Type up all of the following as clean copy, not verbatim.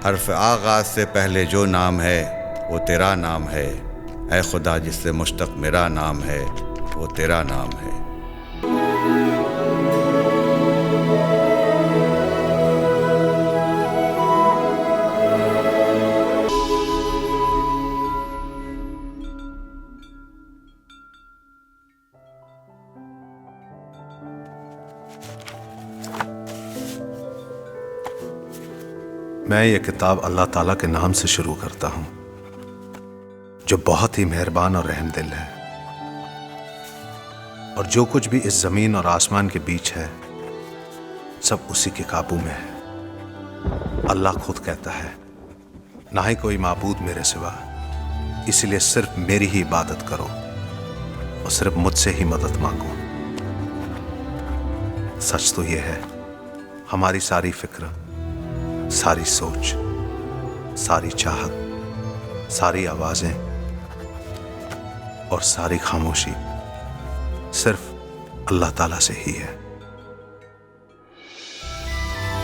हर्फ आगाज़ से पहले जो नाम है वो तेरा नाम है। ऐ खुदा जिससे मुश्तक मेरा नाम है वो तेरा नाम है। मैं ये किताब अल्लाह ताला के नाम से शुरू करता हूँ, जो बहुत ही मेहरबान और रहमदिल है। और जो कुछ भी इस जमीन और आसमान के बीच है सब उसी के काबू में है। अल्लाह खुद कहता है, ना ही कोई माबूद मेरे सिवा, इसलिए सिर्फ मेरी ही इबादत करो और सिर्फ मुझसे ही मदद मांगो। सच तो यह है, हमारी सारी फिक्र, सारी सोच, सारी चाहत, सारी आवाजें और सारी खामोशी सिर्फ अल्लाह ताला से ही है।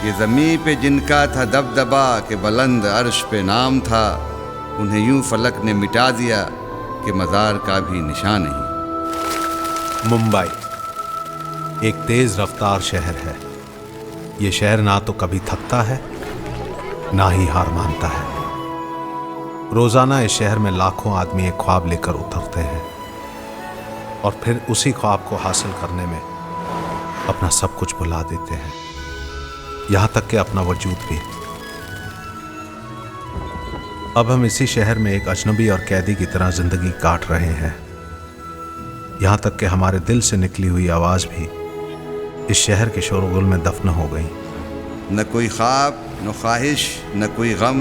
ये ज़मीं पे जिनका था दबदबा के बुलंद अर्श पे नाम था, उन्हें यूं फलक ने मिटा दिया कि मज़ार का भी निशान नहीं। मुंबई एक तेज रफ्तार शहर है। ये शहर ना तो कभी थकता है ना ही हार मानता है। रोजाना इस शहर में लाखों आदमी एक ख्वाब लेकर उतरते हैं और फिर उसी ख्वाब को हासिल करने में अपना सब कुछ भुला देते हैं, यहां तक कि अपना वजूद भी। अब हम इसी शहर में एक अजनबी और कैदी की तरह जिंदगी काट रहे हैं, यहां तक कि हमारे दिल से निकली हुई आवाज भी इस शहर के शोरगुल में दफन हो गई। न कोई ख्वाब, न ख्वाहिश, न कोई गम,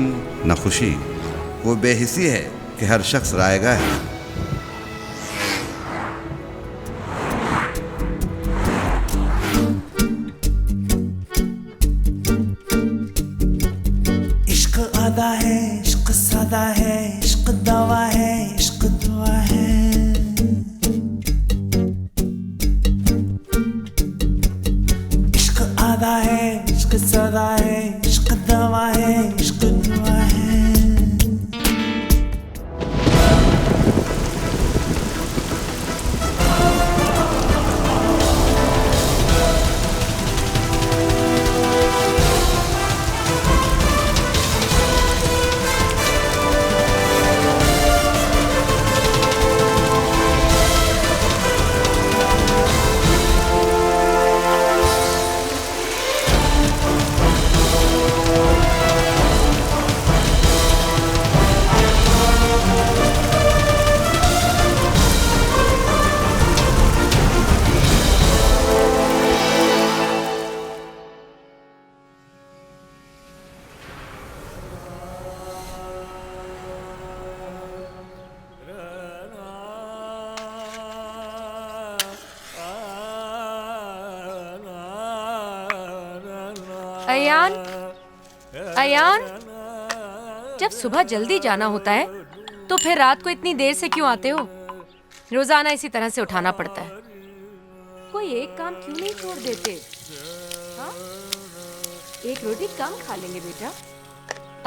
न खुशी। वो बेहिसी है कि हर शख्स रायगा है। इश्क आदा है, इश्क सादा है, इश्क दवा है, इश्क दुआ है। इश्क आदा है, इश्क सादा है, इश्क दवा है, इश्क दुआ है। अयान, अयान, जब सुबह जल्दी जाना होता है तो फिर रात को इतनी देर से क्यों आते हो? रोजाना इसी तरह से उठाना पड़ता है। कोई एक काम क्यों नहीं छोड़ देते? हाँ? एक रोटी कम खा लेंगे बेटा।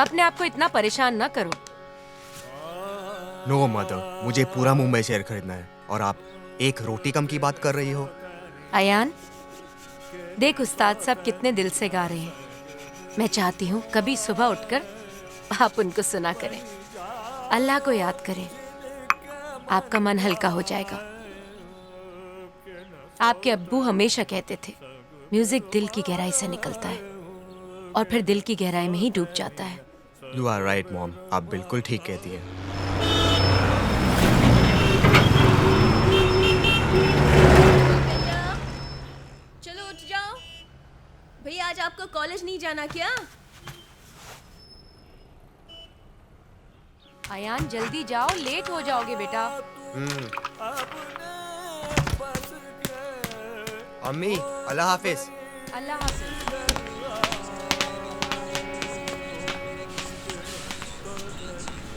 अपने आप को इतना परेशान ना करो। नो मदर, मुझे पूरा मुंबई शहर खरीदना है और आप एक रोटी कम की बात कर रही हो। अयान, देख उस्ताद साहब कितने दिल से गा रहे हैं। मैं चाहती हूँ कभी सुबह उठकर आप उनको सुना करें, अल्लाह को याद करें, आपका मन हल्का हो जाएगा। आपके अब्बू हमेशा कहते थे, म्यूजिक दिल की गहराई से निकलता है और फिर दिल की गहराई में ही डूब जाता है। यू आर राइट मॉम, आप बिल्कुल ठीक कहती हैं। चलो उठ जाओ भैया, आज आपको कॉलेज नहीं जाना क्या? अयान जल्दी जाओ, लेट हो जाओगे बेटा। अम्मी, अल्लाह हाफिज। अल्लाह हाफिज।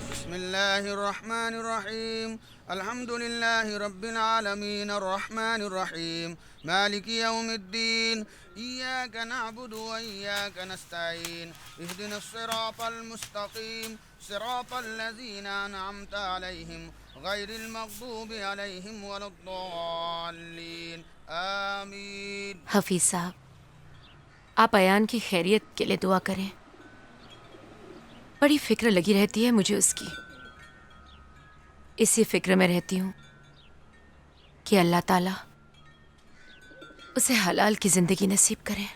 बिस्मिल्लाहिर्रहमानिर्रहीम। अल्हम्दुलिल्लाहि रब्बिल आलमीन अर्रहमानिर रहीम मालिकि यौमिद्दीन इय्याका नअबुदु व इय्याका नस्तईन इहदिनस सिरातल मुस्तकीम सिरातल लज़ीना अनअमता अलैहिम गैरिल मग़दूबि अलैहिम वलद्दाल्लीन आमीन। हफीज साहब, आप अयान की खैरियत के लिए दुआ करें। बड़ी फिक्र लगी रहती है मुझे उसकी। इसी फिक्र में रहती हूँ कि अल्लाह ताला उसे हलाल की जिंदगी नसीब करें।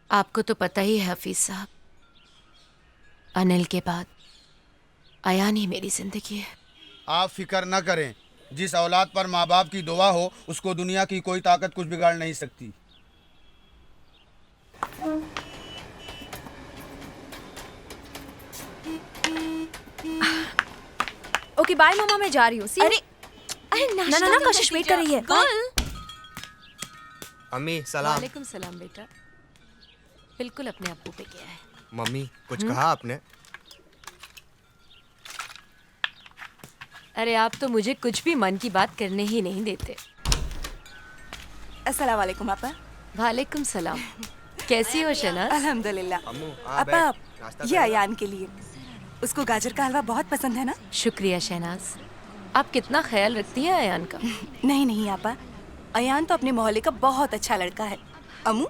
आपको तो पता ही है हफीज साहब, अनिल के बाद अयान ही मेरी जिंदगी है। आप फिक्र न करें, जिस औलाद पर माँ बाप की दुआ हो उसको दुनिया की कोई ताकत कुछ बिगाड़ नहीं सकती। ओके बाय मम्मा, मैं जा रही हूँ। अरे ना कशिश वेट कर रही है। अम्मी सलाम। वालेकुम सलाम बेटा। बिल्कुल अपने अब्बू पे किया है। मम्मी कुछ कहा आपने? अरे आप तो मुझे कुछ भी मन की बात करने ही नहीं देते। अस्सलाम वालेकुम आपा। वालेकुम सलाम। कैसी हो शनाज? अल्हम्दुलिल्लाह। अम्मू आपा ये अयान के लिए, उसको गाजर का हलवा बहुत पसंद है ना? शुक्रिया शहनाज, आप कितना ख्याल रखती हैं अयान का। नहीं आपा, अयान तो अपने मोहल्ले का बहुत अच्छा लड़का है। अम्मू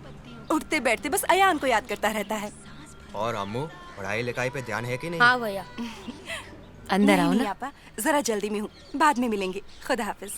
उठते बैठते बस अयान को याद करता रहता है। और अम्मू पढ़ाई लिखाई पे ध्यान है कि नहीं? हाँ भैया। अंदर आओ नहीं ना। आपा, जरा जल्दी में हूँ, बाद में मिलेंगे। खुदा हाफिज।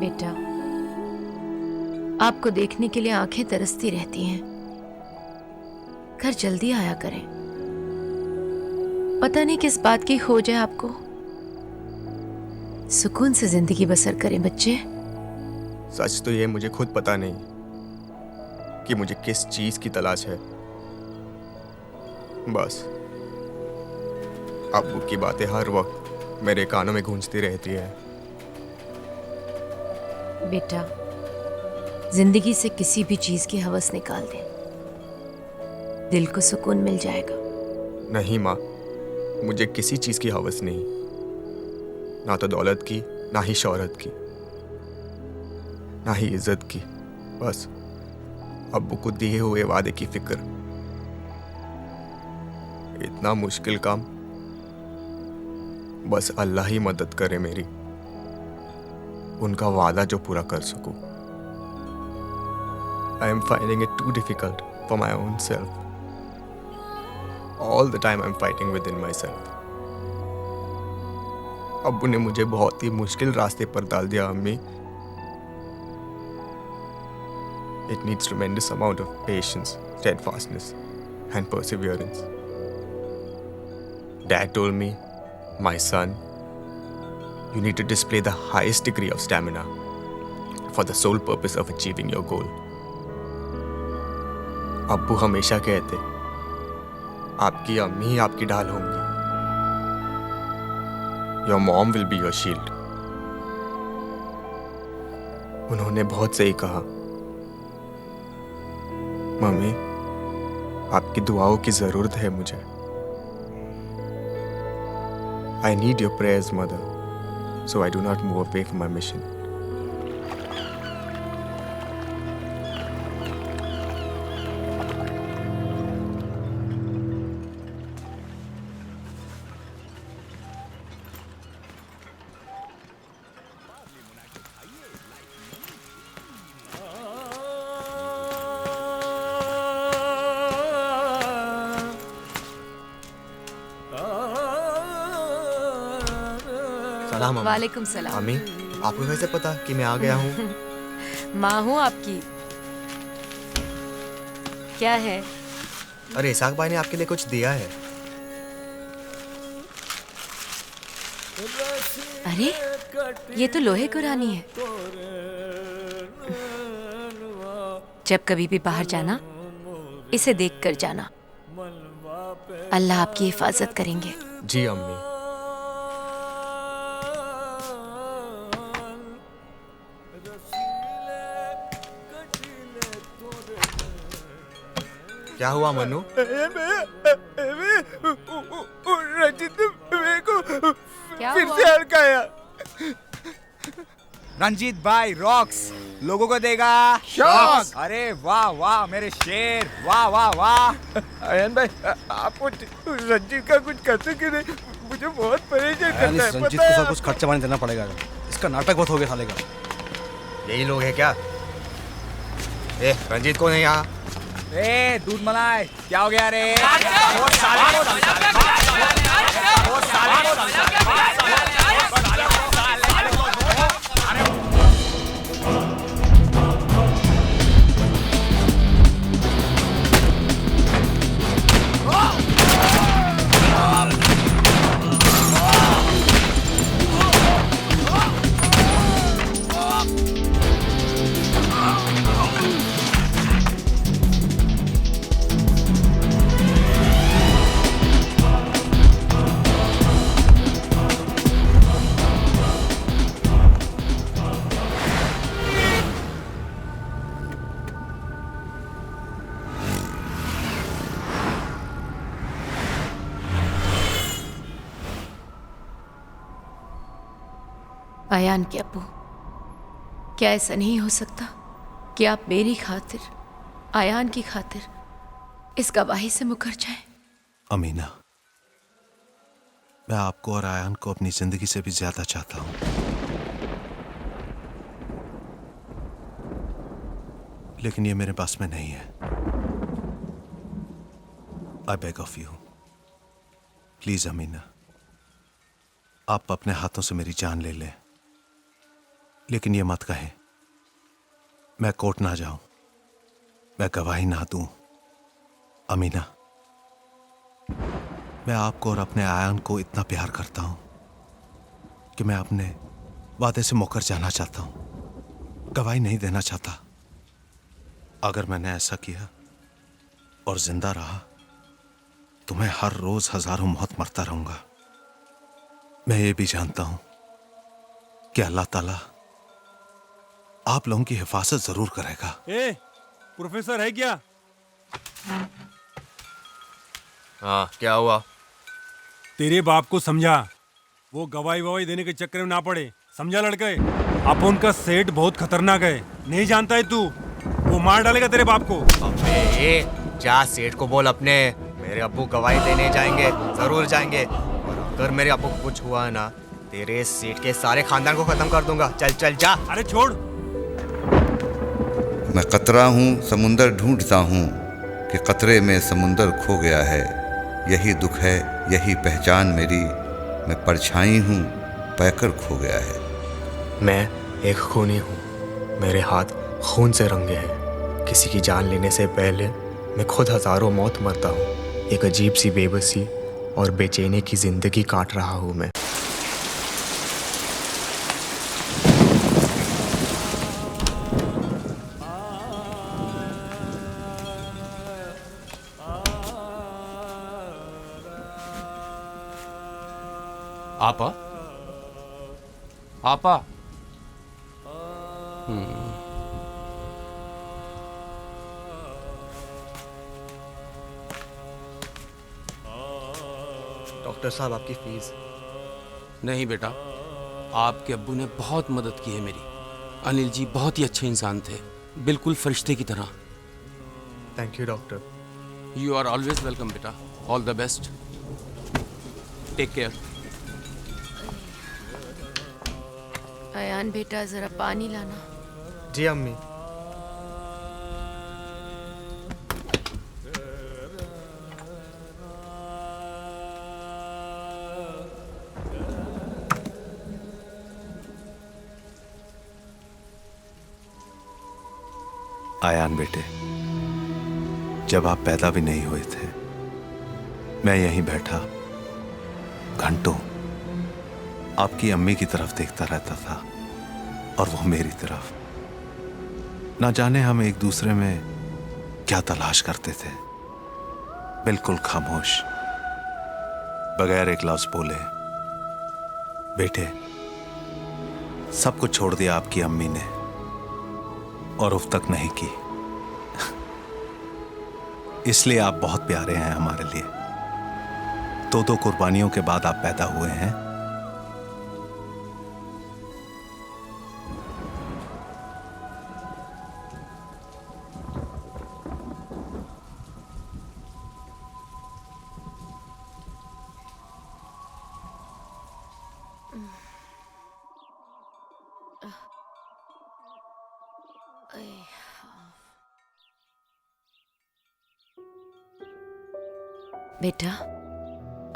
बेटा, आपको देखने के लिए आंखें तरसती रहती हैं। घर जल्दी आया करें। पता नहीं किस बात की खोज है आपको। सुकून से जिंदगी बसर करें बच्चे। सच तो ये मुझे खुद पता नहीं कि मुझे किस चीज की तलाश है। बस अब्बू की बातें हर वक्त मेरे कानों में गूंजती रहती है। बेटा, जिंदगी से किसी भी चीज की हवस निकाल दें, दिल को सुकून मिल जाएगा। नहीं माँ, मुझे किसी चीज की हवस नहीं, ना तो दौलत की, ना ही शोहरत की, ना ही इज्जत की। बस अब्बू को दिए हुए वादे की फिक्र। इतना मुश्किल काम, बस अल्लाह ही मदद करे मेरी, उनका वादा जो पूरा कर सकूं। I am finding it too difficult for my own self. All the time I'm fighting within myself. अब्बू ने मुझे बहुत ही मुश्किल रास्ते पर डाल दिया अम्मी। It needs tremendous amount of patience, steadfastness and perseverance. Dad told me, my son, you need to display the highest degree of stamina for the sole purpose of achieving your goal. अब्बू हमेशा कहते, आपकी अम्मी ही आपकी ढाल होंगी। Your mom will be your shield. उन्होंने बहुत सही कहा। मम्मी, आपकी दुआओं की जरूरत है मुझे। I need your prayers, mother, so I do not move away from my mission. सलाम अम्मी। वालेकुम सलाम। अम्मी, आपको कैसे पता कि मैं आ गया हूँ? माँ हूँ आपकी। क्या है, अरे इसाक भाई ने आपके लिए कुछ दिया है। अरे ये तो लोहे कुरानी है। जब कभी भी बाहर जाना इसे देख कर जाना। अल्लाह आपकी हिफाजत करेंगे। जी अम्मी। क्या हुआ मनु? रंजीत मेरे को क्या फिर हुआ? से हड़काया। रंजीत भाई रॉक्स लोगों को देगा शॉक। अरे वाह वाह मेरे शेर, वाह वाह वाह। अयन भाई आपको रंजीत का कुछ करते कि नहीं? मुझे बहुत परेशान करता है। रंजीत को सब कुछ खर्चा पानी देना पड़ेगा। इसका नाटक बहुत हो गया साले का। यही लोग हैं क्या? ए रंजीत को नहीं यहाँ। ए दूध मलाई क्या हो गया रे? अयान के अब्बू, क्या ऐसा नहीं हो सकता कि आप मेरी खातिर, अयान की खातिर इस गवाही से मुकर जाएं? अमीना, मैं आपको और आयान को अपनी जिंदगी से भी ज्यादा चाहता हूं, लेकिन ये मेरे पास में नहीं है। I beg of you, please Amina, आप अपने हाथों से मेरी जान ले लें, लेकिन ये मत कहें मैं कोर्ट ना जाऊं, मैं गवाही ना दूं। अमीना, मैं आपको और अपने आयान को इतना प्यार करता हूं कि मैं अपने वादे से मुकर जाना चाहता हूं, गवाही नहीं देना चाहता। अगर मैंने ऐसा किया और जिंदा रहा तो मैं हर रोज हजारों मौत मरता रहूंगा। मैं ये भी जानता हूं कि अल्लाह ताला आप लोगों की हिफाजत जरूर करेगा। ए, प्रोफेसर है क्या? हाँ, क्या हुआ? तेरे बाप को समझा, वो गवाही ववाही देने के चक्कर में ना पड़े, समझा लड़के? अपन का सेठ बहुत खतरनाक है, नहीं जानता है तू? वो मार डालेगा तेरे बाप को। अबे जा सेठ को बोल अपने, मेरे अब्बू गवाही देने जाएंगे, जरूर जाएंगे, और अगर मेरे अब्बू को कुछ हुआ ना, तेरे सेठ के सारे खानदान को खत्म कर दूंगा। चल चल जा। अरे छोड़। मैं कतरा हूँ, समुंदर ढूंढता हूँ कि कतरे में समुंदर खो गया है। यही दुख है, यही पहचान मेरी, मैं परछाई हूँ, पैकर खो गया है। मैं एक खूनी हूँ, मेरे हाथ खून से रंगे हैं। किसी की जान लेने से पहले मैं खुद हजारों मौत मरता हूँ। एक अजीब सी बेबसी और बेचैनी की जिंदगी काट रहा हूँ मैं। आपा, आपा। डॉक्टर साहब आपकी फीस। नहीं बेटा, आपके अब्बू ने बहुत मदद की है मेरी। अनिल जी बहुत ही अच्छे इंसान थे, बिल्कुल फरिश्ते की तरह। Thank you doctor. You are always welcome बेटा, all the best, take care. Ayaan बेटा जरा पानी लाना। जी अम्मी। आयान बेटे, जब आप पैदा भी नहीं हुए थे, मैं यहीं बैठा घंटों आपकी अम्मी की तरफ देखता रहता था और वो मेरी तरफ। ना जाने हम एक दूसरे में क्या तलाश करते थे। बिल्कुल खामोश, बगैर एक लफ्ज बोले। बेटे, सब कुछ छोड़ दिया आपकी अम्मी ने और उफ तक नहीं की। इसलिए आप बहुत प्यारे हैं हमारे लिए। दो कुर्बानियों के बाद आप पैदा हुए हैं। बेटा,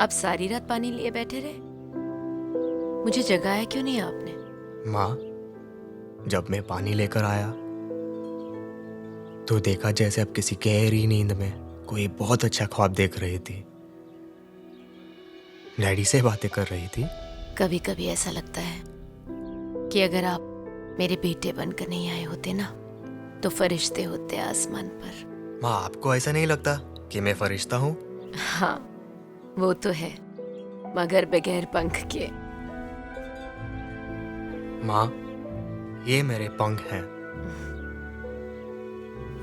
आप सारी रात पानी लिए बैठे रहे? मुझे जगाया क्यों नहीं आपने? माँ, जब मैं पानी लेकर आया तो देखा जैसे अब किसी गहरी नींद में कोई बहुत अच्छा ख्वाब देख रही थी। डैडी से बातें कर रही थी। कभी कभी ऐसा लगता है कि अगर आप मेरे बेटे बनकर नहीं आए होते ना, तो फरिश्ते होते आसमान पर। माँ, आपको ऐसा नहीं लगता कि मैं फरिश्ता हूँ? हाँ, वो तो है, मगर बगैर पंख के। माँ, ये मेरे पंख हैं।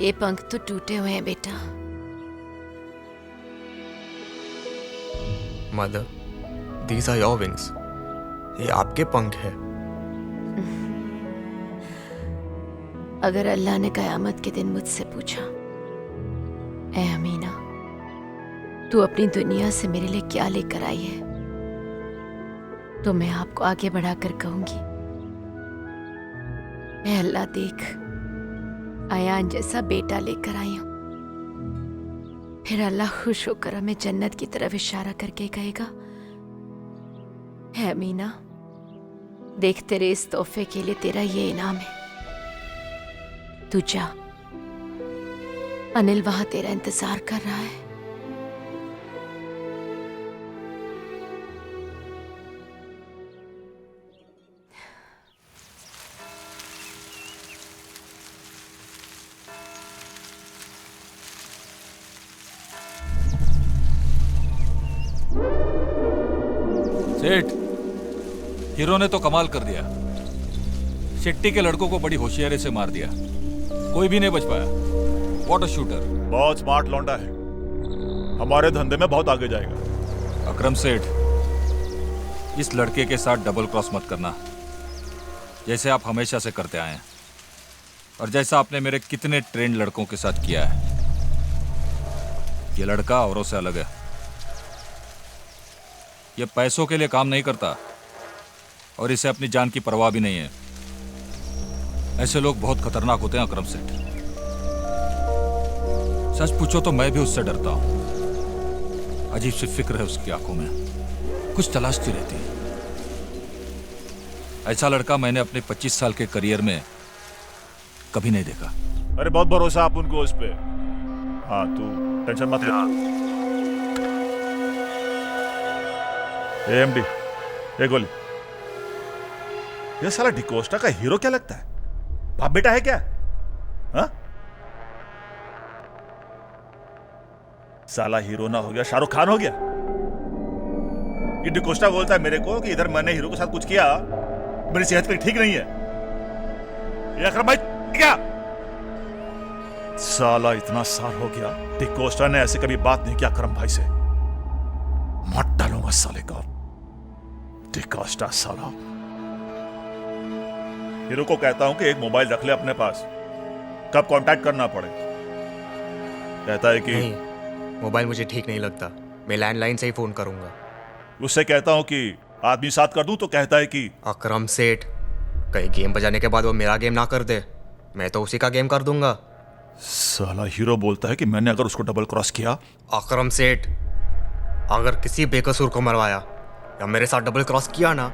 ये पंख तो टूटे हुए हैं बेटा। Mother, these are your wings. ये आपके पंख हैं। अगर अल्लाह ने कयामत के दिन मुझसे पूछा, ऐ अमीना, तू अपनी दुनिया से मेरे लिए क्या लेकर आई है, तो मैं आपको आगे बढ़ाकर कहूंगी, ऐ अल्लाह, देख, अयान जैसा बेटा लेकर आई हूं। फिर अल्लाह खुश होकर हमें जन्नत की तरफ इशारा करके कहेगा, है अमीना, देख, तेरे इस तोहफे के लिए तेरा ये इनाम है। तू जा, अनिल वहां तेरा इंतजार कर रहा है। सेठ, हीरो ने तो कमाल कर दिया। शेट्टी के लड़कों को बड़ी होशियारी से मार दिया, कोई भी नहीं बच पाया। What a shooter. बहुत स्मार्ट लौंडा है, हमारे धंधे में बहुत आगे जाएगा। अकरम सेठ, इस लड़के के साथ डबल क्रॉस मत करना, जैसे आप हमेशा से करते आए हैं और जैसा आपने मेरे कितने ट्रेंड लड़कों के साथ किया है। ये लड़का औरों से अलग है। ये पैसों के लिए काम नहीं करता और इसे अपनी जान की परवाह भी नहीं है। ऐसे लोग बहुत खतरनाक होते हैं अकरम सेठ। सच पूछो तो मैं भी उससे डरता हूं। अजीब सी फिक्र है उसकी आंखों में, कुछ तलाशती रहती है। ऐसा लड़का मैंने अपने 25 साल के करियर में कभी नहीं देखा। अरे बहुत भरोसा आप उनको उस पे। हाँ, तू टेंशन मत ले। एमडी, एक गोली। ये साला डिकोस्टा का हीरो क्या लगता है? बाप बेटा है क्या? हाँ? साला हीरो ना हो गया, शाहरुख खान हो गया। ये डिकोस्टा बोलता है मेरे को कि इधर मैंने हीरो के साथ कुछ किया, मेरी सेहत पे ठीक नहीं है। ये अकरम भाई क्या? साला इतना साल हो गया, डिकोस्टा ने ऐसे कभी बात नहीं किया अकरम भाई से। मत डालूंगा साले का। डिकोस्टा साला। हीरो को कहता हूं कि एक मोबाइल रख ले अपने पास, कब कांटेक्ट करना पड़े। कहता है कि नहीं, मोबाइल मुझे ठीक नहीं लगता, मैं लैंडलाइन से ही फोन करूंगा। उससे कहता हूं कि आदमी साथ कर दूं तो कहता है कि अकरम सेठ, कहीं गेम बजाने के बाद वो मेरा गेम ना कर दे, मैं तो उसी का गेम कर दूंगा। साला हीरो बोलता है कि मैंने अगर उसको डबल क्रॉस किया। अकरम सेठ, अगर किसी बेकसूर को मरवाया या मेरे साथ डबल क्रॉस किया ना,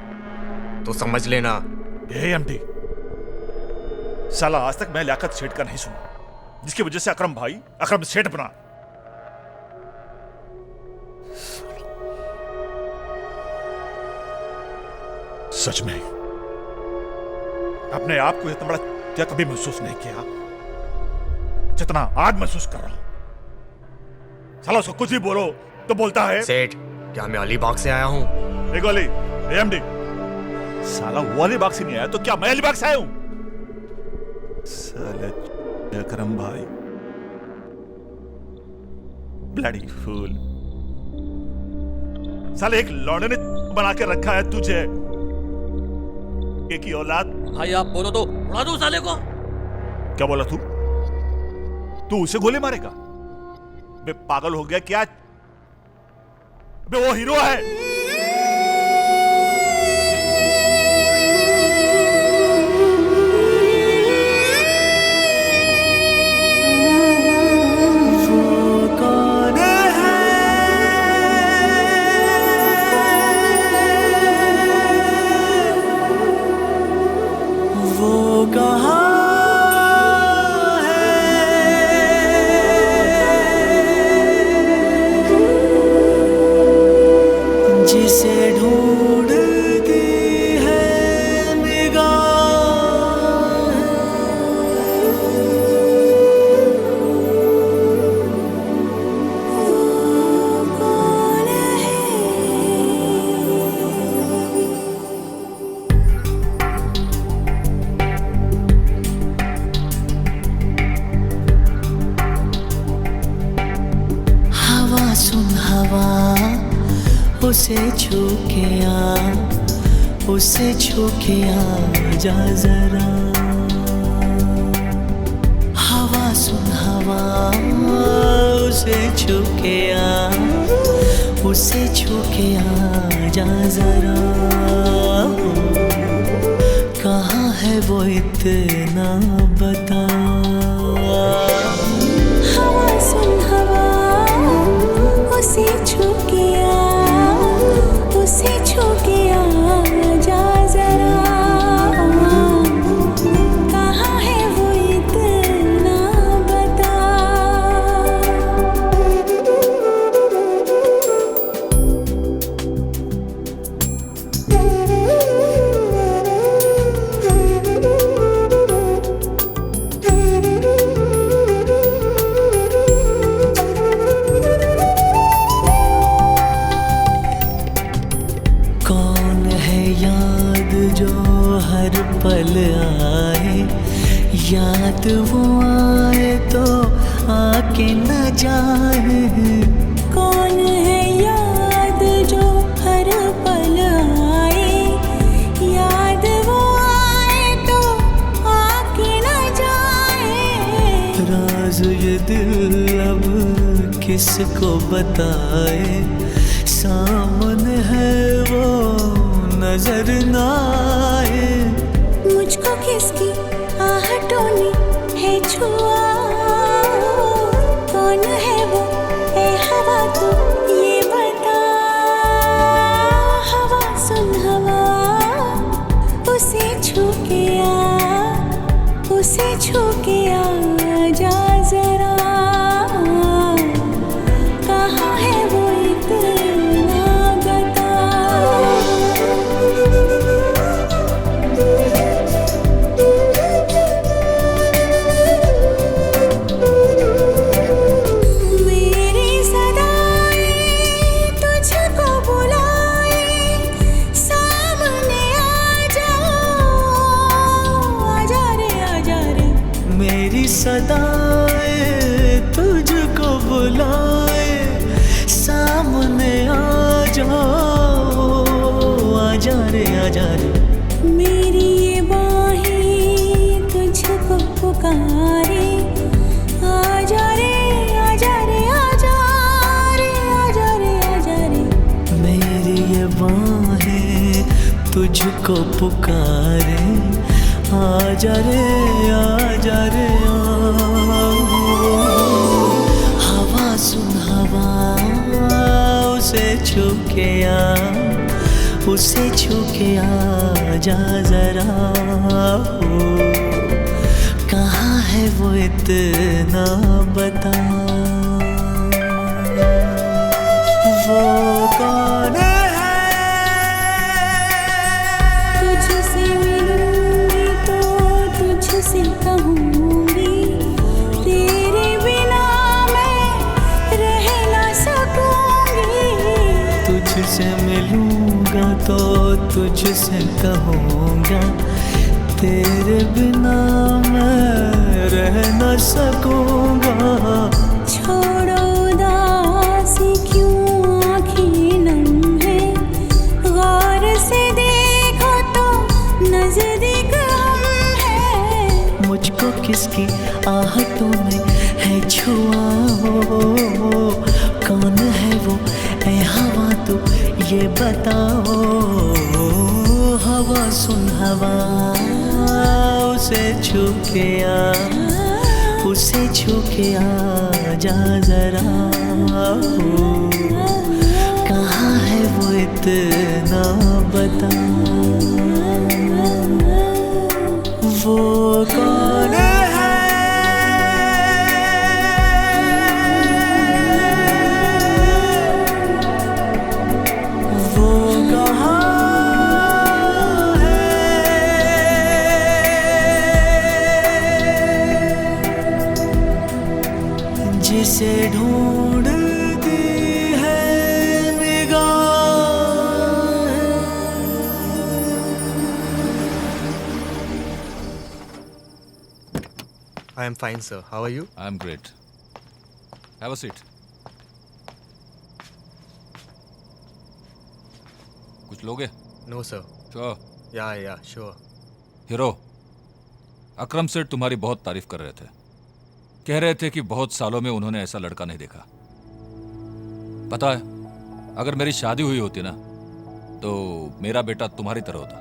तो समझ लेना। एमडी, साला आज तक मैं लियाकत सेठ का नहीं सुना, जिसकी वजह से अकरम भाई अकरम सेठ बना। सच में अपने आप को इतना बड़ा क्या कभी महसूस नहीं किया जितना आज महसूस कर रहा हूं। साला उसको कुछ भी बोलो तो बोलता है सेठ, क्या मैं अलीबाग से आया हूं? एक वाली एएमडी साला वो अलीबाग से नहीं आया तो क्या मैं अलीबाग से आया हूं? साले अकरम भाई ब्लडी फूल। साले एक लौंडे ने बना के रखा है तुझे, एक ही औलाद। भाई आप बोलो तो उड़ा दो साले को। क्या बोला तू? तू उसे गोली मारेगा? बे पागल हो गया क्या? बे वो हीरो है। उसे छू के आ, उसे छू के आ जा जरा। हवा सुन हवा, उसे छू के आ, उसे छू के आ जा जरा। कहाँ है वो इतना बता। हवा सुन हवा, उसे छू के आ, उसे छू के आ जा जरा। कहाँ है वो इतना बता। पल आए, याद वो आए तो आके न जाए। कौन है याद जो हर पल आए, याद वो आए तो आके न जाए। राज ये दिल अब किसको बताए, सामने है वो नजर ना आए। मुझको किसकी आहटों ने है छुआ, कौन है वो ए हवा तू ये बता। हवा सुन हवा, उसे छू के आ, उसे छू के आ जा जरा। कहाँ है वो इतना बता। सदाए तुझको बुलाए, सामने आ जाओ। आजा रे आजा रे। मेरी ये बाहें तुझको पुकारे, आजा रे आजा रे आजा रे आजा रे आजा रे। मेरी ये बाहें तुझको पुकारे, आजा रे आजा रे। हवा सुन हवा, उसे छू के आ, उसे छू के आ जा जरा। कहाँ है वो इतना बता। वो कौन है तुझसे मिलूंगा तो तुझसे कहूँगा तेरे बिना मैं रह न सकूँगा। छोड़ो उदासी क्यों आँखें नम है, गौर से देखो तो नजदीक हम है। मुझको किसकी आहटों ने है छुआ हो, कौन है वो ऐ हवा तू ये बताओ। हवा सुन हवा उसे छू के आ, उसे छू के आ जा जरा। कहाँ है वो इतना बता, वो कौन है? वो कहाँ जिसे ढूंढती है I am fine, sir. How are you? I am great. Have a seat. कुछ लोगे? No, sir. Sure. Yeah, sure. Hero, Akram Seth तुम्हारी बहुत तारीफ कर रहे थे। कह रहे थे कि बहुत सालों में उन्होंने ऐसा लड़का नहीं देखा। पता है, अगर मेरी शादी हुई होती ना तो मेरा बेटा तुम्हारी तरह होता।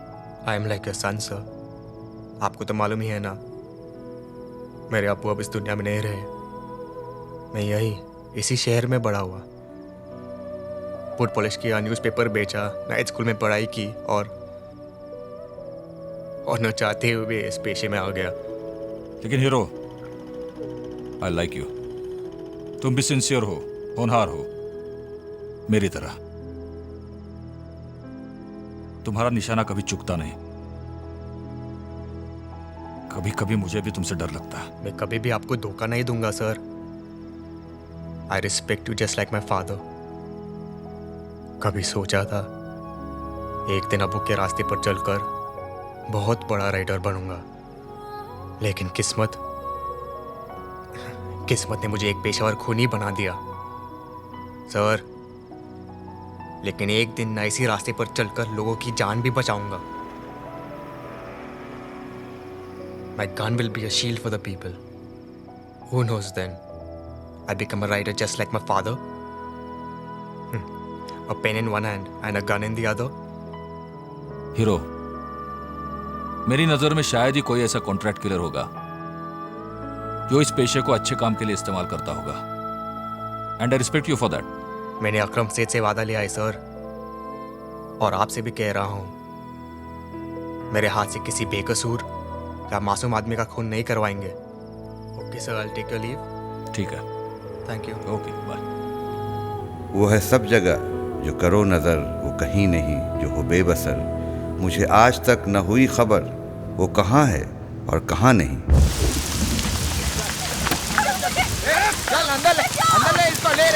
I am like your son, sir. आपको तो मालूम ही है ना, मेरे अब्बू अब इस दुनिया में नहीं रहे। मैं इसी शहर में बड़ा हुआ, फुट पॉलिश किया, न्यूज़पेपर बेचा, नाइट स्कूल में पढ़ाई की और न चाहते हुए इस पेशे में आ गया। लेकिन हीरो, आई लाइक यू। तुम भी सिंसियर हो, होनहार हो, मेरी तरह। तुम्हारा निशाना कभी चुकता नहीं। कभी कभी मुझे भी तुमसे डर लगता है। मैं कभी भी आपको धोखा नहीं दूंगा sir. I respect you just like my father. कभी सोचा था एक दिन अबू के रास्ते पर चलकर बहुत बड़ा राइडर बनूंगा, लेकिन किस्मत ने मुझे एक पेशेवर खूनी बना दिया सर। लेकिन एक दिन मैं इसी रास्ते पर चलकर लोगों की जान भी बचाऊंगा। My gun will be a shield for the people. Who knows then? I become a rider just like my father. A pen in one hand and a gun in the other. Hero, मेरी नजर में शायद ही कोई ऐसा contract killer होगा जो इस पेशे को अच्छे काम के लिए इस्तेमाल करता होगा। And I respect you for that. मैंने अकरम सेठ से वादा लिया है सर, और आपसे भी कह रहा हूं, मेरे हाथ से किसी बेकसूर या मासूम आदमी का खून नहीं करवाएंगे। Okay sir, I take your leave. ठीक है, थैंक यू। Okay, bye. वो है सब जगह जो करो नज़र, वो कहीं नहीं जो हो बेबसर। मुझे आज तक न हुई खबर वो कहाँ है और कहाँ नहीं। चल अंदर ले इसको, ले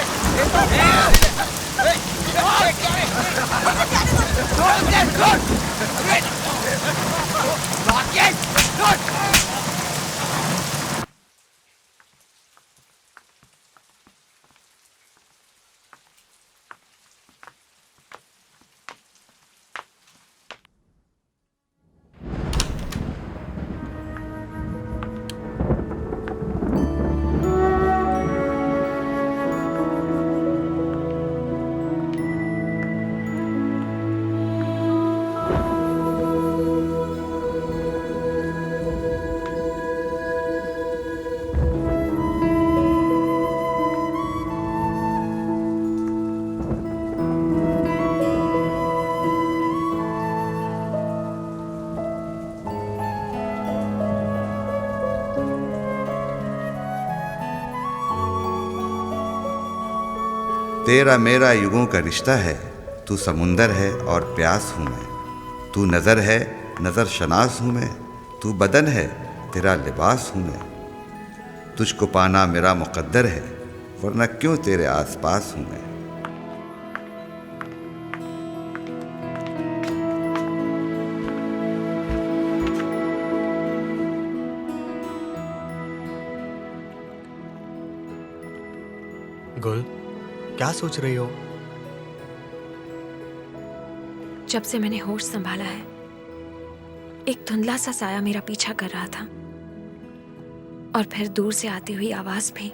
तेरा मेरा युगों का रिश्ता है, तू समुंदर है और प्यास हूँ मैं। तू नज़र है, नज़र शनास हूँ मैं। तू बदन है, तेरा लिबास हूँ मैं। तुझको पाना मेरा मुकद्दर है, वरना क्यों तेरे आसपास हूँ मैं। क्या सोच रही हो? जब से मैंने होश संभाला है, एक धुंधला सा साया मेरा पीछा कर रहा था, और फिर दूर से आती हुई आवाज भी।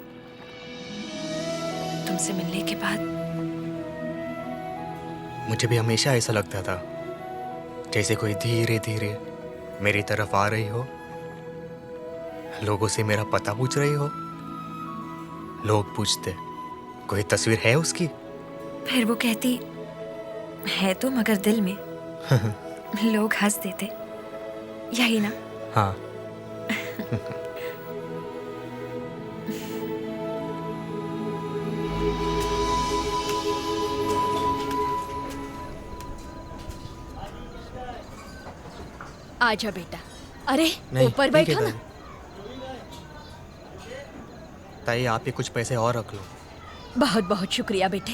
तुमसे मिलने के बाद मुझे भी हमेशा ऐसा लगता था, जैसे कोई धीरे धीरे मेरी तरफ आ रही हो, लोगों से मेरा पता पूछ रही हो। लोग पूछते, कोई तस्वीर है उसकी? फिर वो कहती, है तो मगर दिल में। लोग हंस देते, यही ना? हाँ। आजा बेटा। अरे नहीं, ऊपर ठीक है बैठो ना। ताई, आप ये कुछ पैसे और रख लो। बहुत बहुत शुक्रिया बेटे,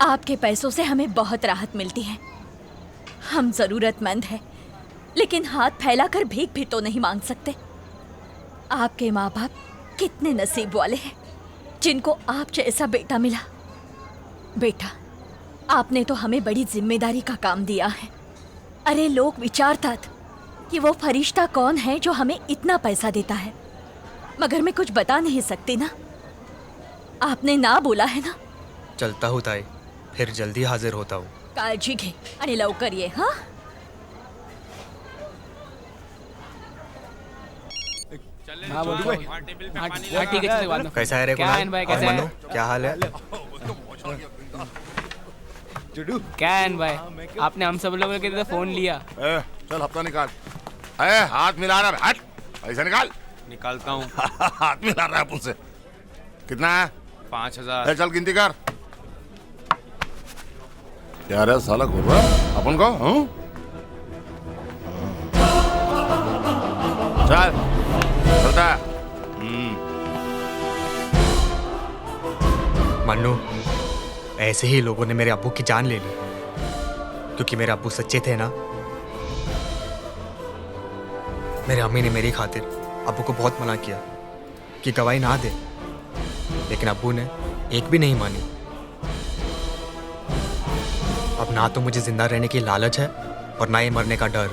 आपके पैसों से हमें बहुत राहत मिलती है। हम जरूरतमंद हैं, लेकिन हाथ फैलाकर भीख भी तो नहीं मांग सकते। आपके माँ बाप कितने नसीब वाले हैं जिनको आप जैसा बेटा मिला। बेटा, आपने तो हमें बड़ी जिम्मेदारी का काम दिया है। अरे लोग विचारता कि वो फरिश्ता कौन है जो हमें इतना पैसा देता है, मगर मैं कुछ बता नहीं सकती ना। आपने ना बोला है ना। चलता हूँ ताई, फिर जल्दी हाजिर होता हूँ। काळजी घे आणि लवकर ये। हाँ, कैसा है रे कुणाल? और मनु, क्या हाल है? क्या है भाई, आपने हम सब लोगों के लिए फोन लिया। चल हफ्ता निकाल। हाथ मिला रहा है, हट पैसा निकाल। निकालता हूँ। हाथ मिला रहा है मुझसे। कितना है? 5000। चल गिनती कर। क्या रे साला घूर रहा अपन को? चल चलता। मन्नू, ऐसे ही लोगों ने मेरे अब्बू की जान ले ली, क्योंकि मेरे अब्बू सच्चे थे ना। मेरे अम्मी ने मेरी खातिर अब्बू को बहुत मना किया कि गवाही ना दे, लेकिन अब्बू ने एक भी नहीं मानी। अब ना तो मुझे जिंदा रहने की लालच है और ना ही मरने का डर।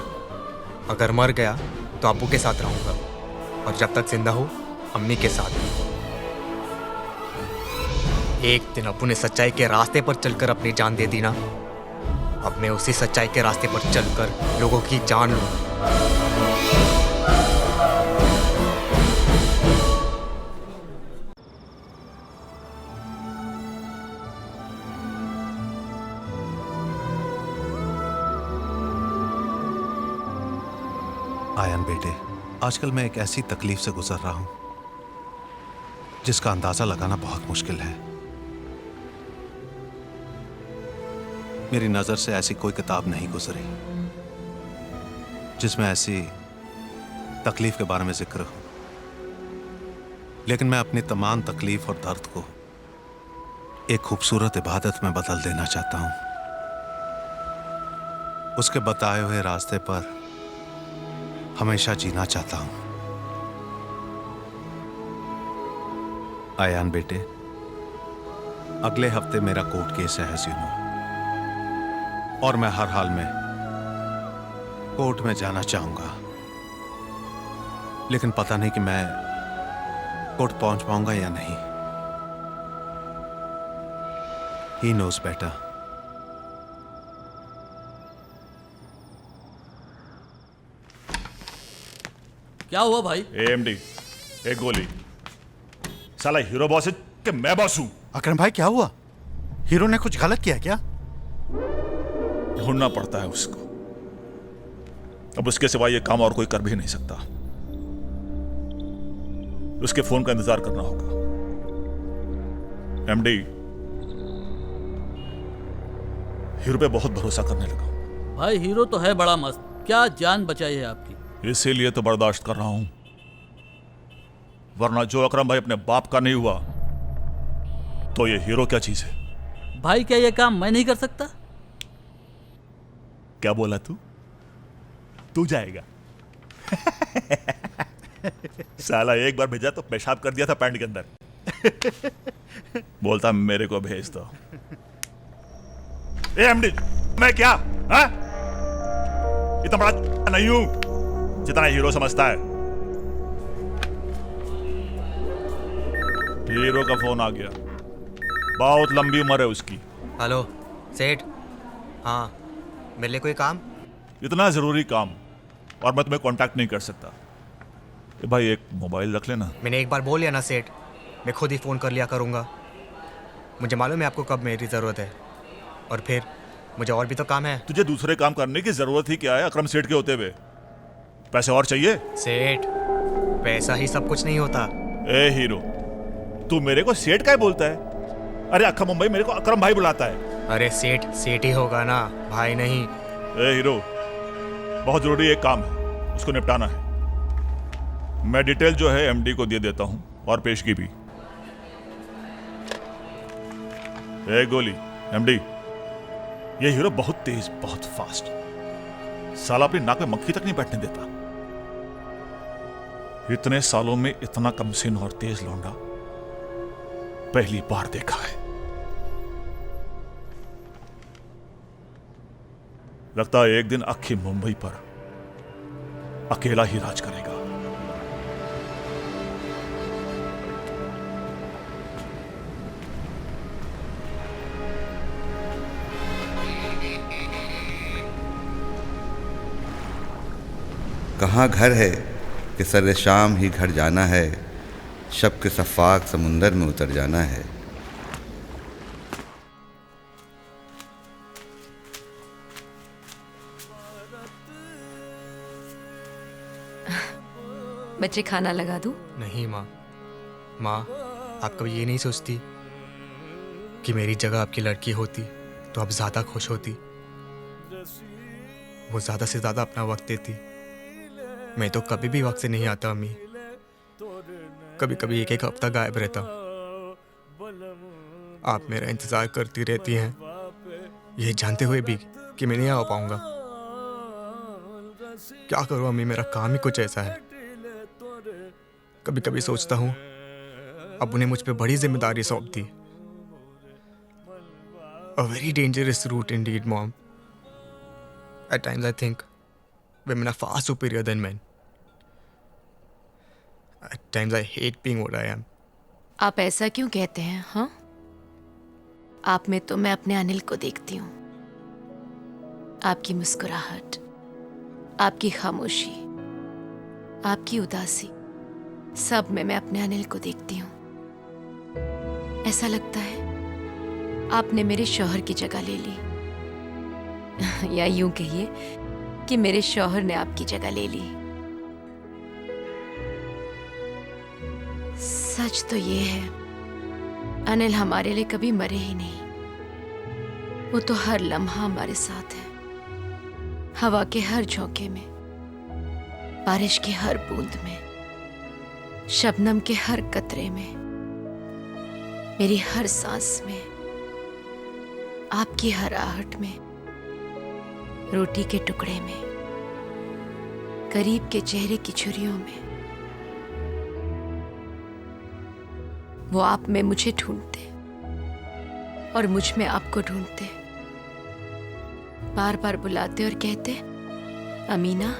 अगर मर गया तो अब्बू के साथ रहूंगा, और जब तक जिंदा हूँ अम्मी के साथ। एक दिन अब्बू ने सच्चाई के रास्ते पर चलकर अपनी जान दे दी ना, अब मैं उसी सच्चाई के रास्ते पर चलकर लोगों की जान लूं। आयन बेटे, आजकल मैं एक ऐसी तकलीफ से गुजर रहा हूं जिसका अंदाजा लगाना बहुत मुश्किल है। मेरी नजर से ऐसी कोई किताब नहीं गुजरी जिसमें ऐसी तकलीफ के बारे में जिक्र हो, लेकिन मैं अपनी तमाम तकलीफ और दर्द को एक खूबसूरत इबादत में बदल देना चाहता हूं। उसके बताए हुए रास्ते पर हमेशा जीना चाहता हूं। आयान बेटे, अगले हफ्ते मेरा कोर्ट केस है हसीनो, और मैं हर हाल में कोर्ट में जाना चाहूंगा, लेकिन पता नहीं कि मैं कोर्ट पहुंच पाऊंगा या नहीं। ही नोज बेटा। क्या हुआ भाई? AMD, एक गोली। साला हीरो बॉस है कि मैं बॉस हूं? अकरम भाई, क्या हुआ? हीरो ने कुछ गलत किया क्या? ढूंढना पड़ता है उसको। अब उसके सिवा ये काम और कोई कर भी नहीं सकता। उसके फोन का इंतजार करना होगा। MD, हीरो पे बहुत भरोसा करने लगा। भाई हीरो तो है बड़ा मस्त, क्या जान बचाई है आपकी। इसीलिए तो बर्दाश्त कर रहा हूं, वरना जो अकरम भाई अपने बाप का नहीं हुआ तो ये हीरो क्या चीज है? भाई क्या ये काम मैं नहीं कर सकता? क्या बोला तू? तू जाएगा? साला एक बार भेजा तो पेशाब कर दिया था पैंट के अंदर। बोलता मेरे को भेज दो। ए एमडी, मैं क्या हाँ? इतना बड़ा नहीं हूं जितना हीरो समझता है। हीरो का फोन आ गया, बहुत लंबी उम्र है उसकी। हेलो सेठ, हाँ मेरे लिए कोई काम? इतना जरूरी काम और मैं तुम्हें कांटेक्ट नहीं कर सकता। ए भाई एक मोबाइल रख लेना। मैंने एक बार बोल लिया ना सेठ, मैं खुद ही फ़ोन कर लिया करूँगा। मुझे मालूम है आपको कब मेरी ज़रूरत है, और फिर मुझे और भी तो काम है। तुझे दूसरे काम करने की ज़रूरत ही क्या है अकरम सेठ के होते हुए? पैसे और चाहिए? सेठ, पैसा ही सब कुछ नहीं होता। ए हीरो, तू मेरे को सेठ क्या बोलता है? अरे अक्खा मुंबई मेरे को अकरम भाई बुलाता है। अरे सेठ सेठ ही होगा ना, भाई नहीं। ए हीरो, बहुत ज़रूरी एक काम है, उसको निपटाना है। मैं डिटेल जो है एमडी को दे देता हूँ और पेशगी भी। ए गोली, एमडी, ये हीरो बहुत तेज, बहुत फास्ट, साला अपनी नाक में मक्खी तक नहीं बैठने देता। इतने सालों में इतना कमसिन और तेज लौंडा पहली बार देखा है। लगता है एक दिन आखिर मुंबई पर अकेला ही राज करेगा। कहाँ घर है कि सर शाम ही घर जाना है, शब के सफ़ाक समुंदर में उतर जाना है। बच्चे खाना लगा दूं? नहीं माँ, माँ आप कभी ये नहीं सोचती कि मेरी जगह आपकी लड़की होती तो आप ज़्यादा खुश होती? वो ज़्यादा से ज़्यादा अपना वक्त देती। मैं तो कभी भी वक्त से नहीं आता अम्मी, कभी कभी एक एक हफ्ता गायब रहता। आप मेरा इंतज़ार करती रहती हैं, ये जानते हुए भी कि मैं नहीं आ पाऊंगा। क्या करूं अम्मी, मेरा काम ही कुछ ऐसा है। कभी कभी सोचता हूं अब उन्हें मुझ पे बड़ी जिम्मेदारी सौंप दी। A very dangerous route indeed, Mom. At times I think women are far superior than men. At times I hate being what I am. आप ऐसा क्यों कहते हैं? हाँ, आप में तो मैं अपने अनिल को देखती हूँ। आपकी मुस्कुराहट, आपकी खामोशी, आपकी उदासी, सब में मैं अपने अनिल को देखती हूँ। ऐसा लगता है आपने मेरे शौहर की जगह ले ली, या यूं कहिए कि मेरे शौहर ने आपकी जगह ले ली। सच तो ये है, अनिल हमारे लिए कभी मरे ही नहीं। वो तो हर लम्हा हमारे साथ है, हवा के हर झोंके में, बारिश की हर बूंद में, शबनम के हर कतरे में, मेरी हर सांस में, आपकी हर आहट में, रोटी के टुकड़े में, करीब के चेहरे की छुरियों में। वो आप में मुझे ढूंढते और मुझ में आपको ढूंढते, बार बार बुलाते और कहते, अमीना,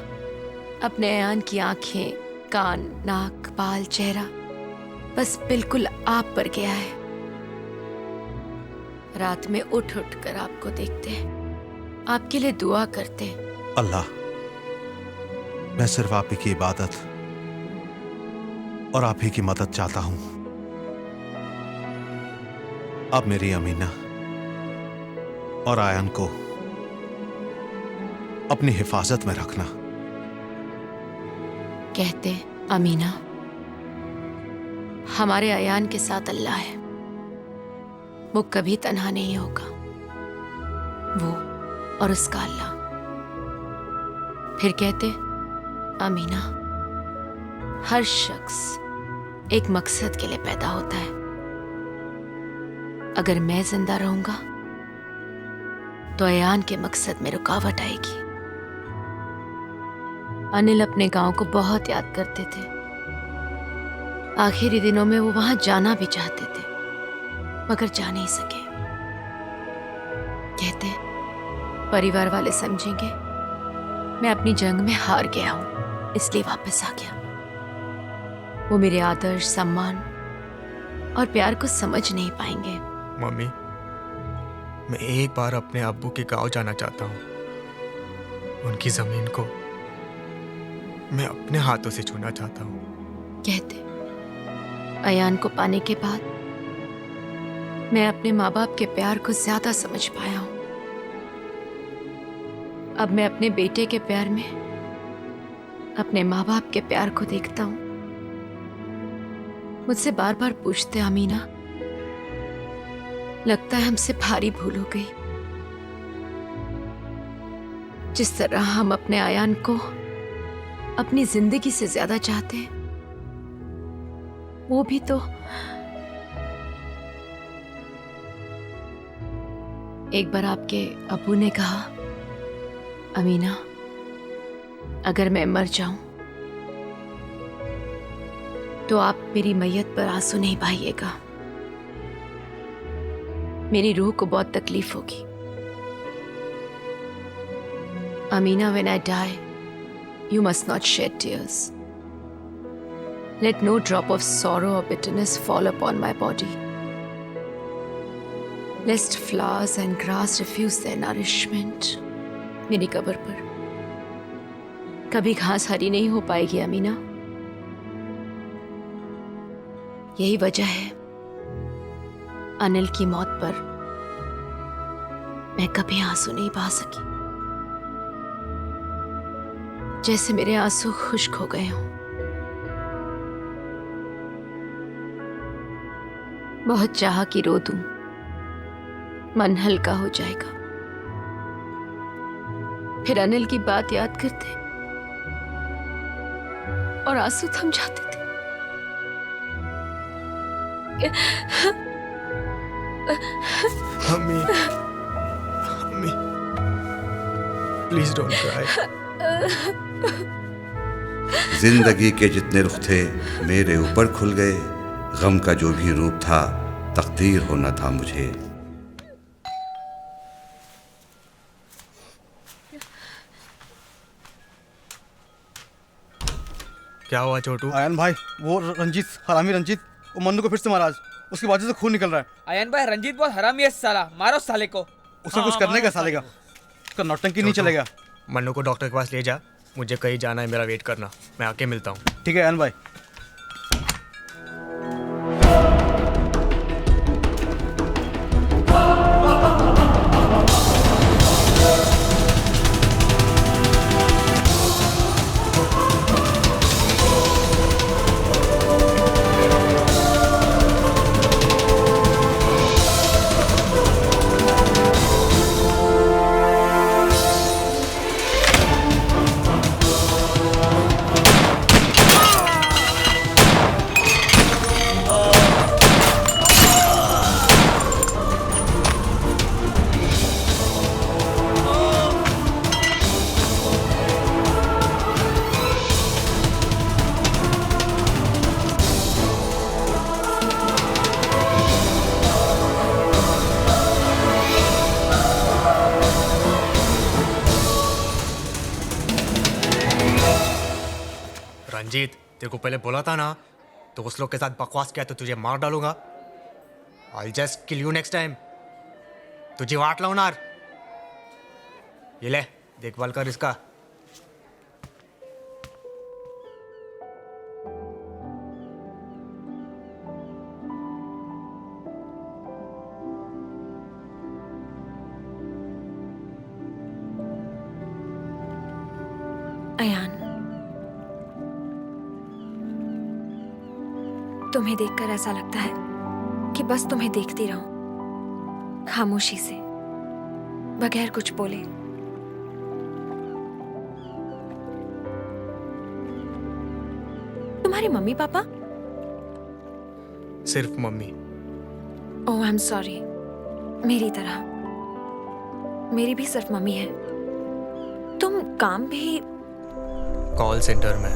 अपने अयान की आंखें, कान, नाक, बाल, चेहरा बस बिल्कुल आप पर गया है। रात में उठ उठ कर आपको देखते, आपके लिए दुआ करते। अल्लाह, मैं सिर्फ आप ही की इबादत और आप ही की मदद चाहता हूं। अब मेरी अमीना और आयन को अपनी हिफाजत में रखना। कहते, अमीना, हमारे अयान के साथ अल्लाह है, वो कभी तन्हा नहीं होगा, वो और उसका अल्लाह। फिर कहते, अमीना, हर शख्स एक मकसद के लिए पैदा होता है। अगर मैं जिंदा रहूंगा तो अयान के मकसद में रुकावट आएगी। अनिल अपने गांव को बहुत याद करते थे। आखिरी दिनों में वो वहां जाना भी चाहते थे मगर जा नहीं सके। कहते परिवार वाले समझेंगे मैं अपनी जंग में हार गया हूं इसलिए वापस आ गया। वो मेरे आदर्श, सम्मान और प्यार को समझ नहीं पाएंगे। मम्मी, मैं एक बार अपने अब्बू के गांव जाना चाहता हूँ। उनकी जमीन को मैं अपने हाथों से छूना चाहता हूँ। कहते अयान को पाने के बाद मैं अपने माँ बाप के प्यार को ज्यादा समझ पाया हूँ। अब मैं अपने बेटे के प्यार में अपने माँ बाप के प्यार को देखता हूँ। मुझसे बार बार पूछते अमीना, लगता है हमसे भारी भूल हो गई। जिस तरह हम अपने अयान को अपनी जिंदगी से ज्यादा चाहते हैं, वो भी तो एक बार आपके अब्बू ने कहा, अमीना अगर मैं मर जाऊं तो आप मेरी मैयत पर आंसू नहीं बहाइएगा, मेरी रूह को बहुत तकलीफ होगी। Amina, when I die, you must not shed tears. Let no drop of sorrow or bitterness fall upon my body, lest flowers and grass refuse their nourishment. मेरी कब्र पर कभी घास हरी नहीं हो पाएगी अमीना। यही वजह है अनिल की मौत पर मैं कभी आंसू नहीं बहा सकी, जैसे मेरे आंसू खुश्क हो गए हों। बहुत चाहा कि रो दूं, मन हल्का हो जाएगा। फिर अनिल की बात याद करते और आंसू थम जाते थे। Mummy, mummy, please don't cry. जिंदगी के जितने रुख थे मेरे ऊपर खुल गए, गम का जो भी रूप था तकदीर होना था मुझे। क्या हुआ छोटू? आयन भाई, वो रंजीत, हरामी रंजीत, वो मन्नू को फिर से मारा। उसकी बाजू से खून निकल रहा है। आयन भाई, रंजीत बहुत हरामी है साला, मारो साले को। उसका कुछ करने का साले का, उसका नौटंकी नहीं चलेगा। मन्नू को डॉक्टर के पास ले जा, मुझे कहीं जाना है, मेरा वेट करना, मैं आके मिलता हूँ। ठीक है आयन भाई। रंजीत, तेरे को पहले बोला था ना, तो उस लोग के साथ बकवास किया तो तुझे मार डालूंगा। I'll just kill you next time. तुझे वाट लाऊनार। ये ले, देखभाल कर इसका। अयान, तुम्हें देखकर ऐसा लगता है कि बस तुम्हें देखती रहूं, खामोशी से, बगैर कुछ बोले। तुम्हारे मम्मी पापा? सिर्फ mummy. Oh I am sorry, मेरी तरह। मेरी भी सिर्फ मम्मी है। तुम काम भी कॉल सेंटर में।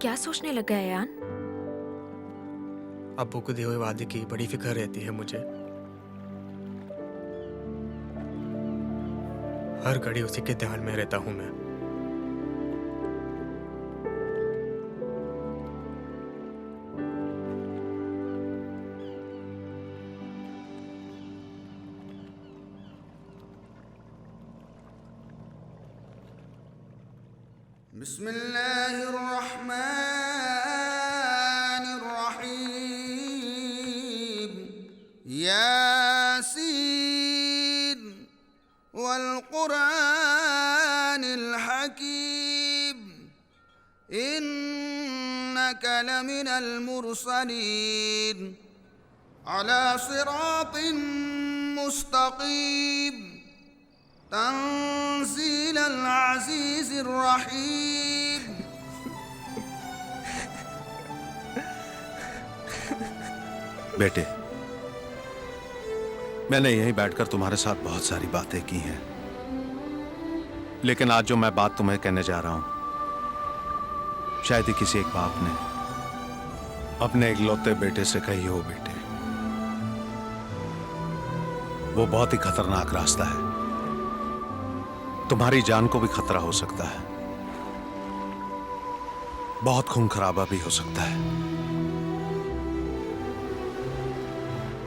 क्या सोचने लगा है यान? अब्बू को दिए हुए वादे की बड़ी फिक्र रहती है मुझे। हर घड़ी उसी के ध्यान में रहता हूं मैं। बिस्मिल्लाहिर्रहमानिर्रहीम यासीन वल्कुरानिल हकीम इन्नका लमिनल मुरसलीन अला सिरातिन मुस्तकीम तंज़ीलल अज़ीज़िर रहीम। बेटे, मैंने यहीं बैठकर तुम्हारे साथ बहुत सारी बातें की हैं, लेकिन आज जो मैं बात तुम्हें कहने जा रहा हूं, शायद ही किसी एक बाप ने अपने इकलौते बेटे से कही हो। बेटे, वो बहुत ही खतरनाक रास्ता है, तुम्हारी जान को भी खतरा हो सकता है, बहुत खून खराबा भी हो सकता है।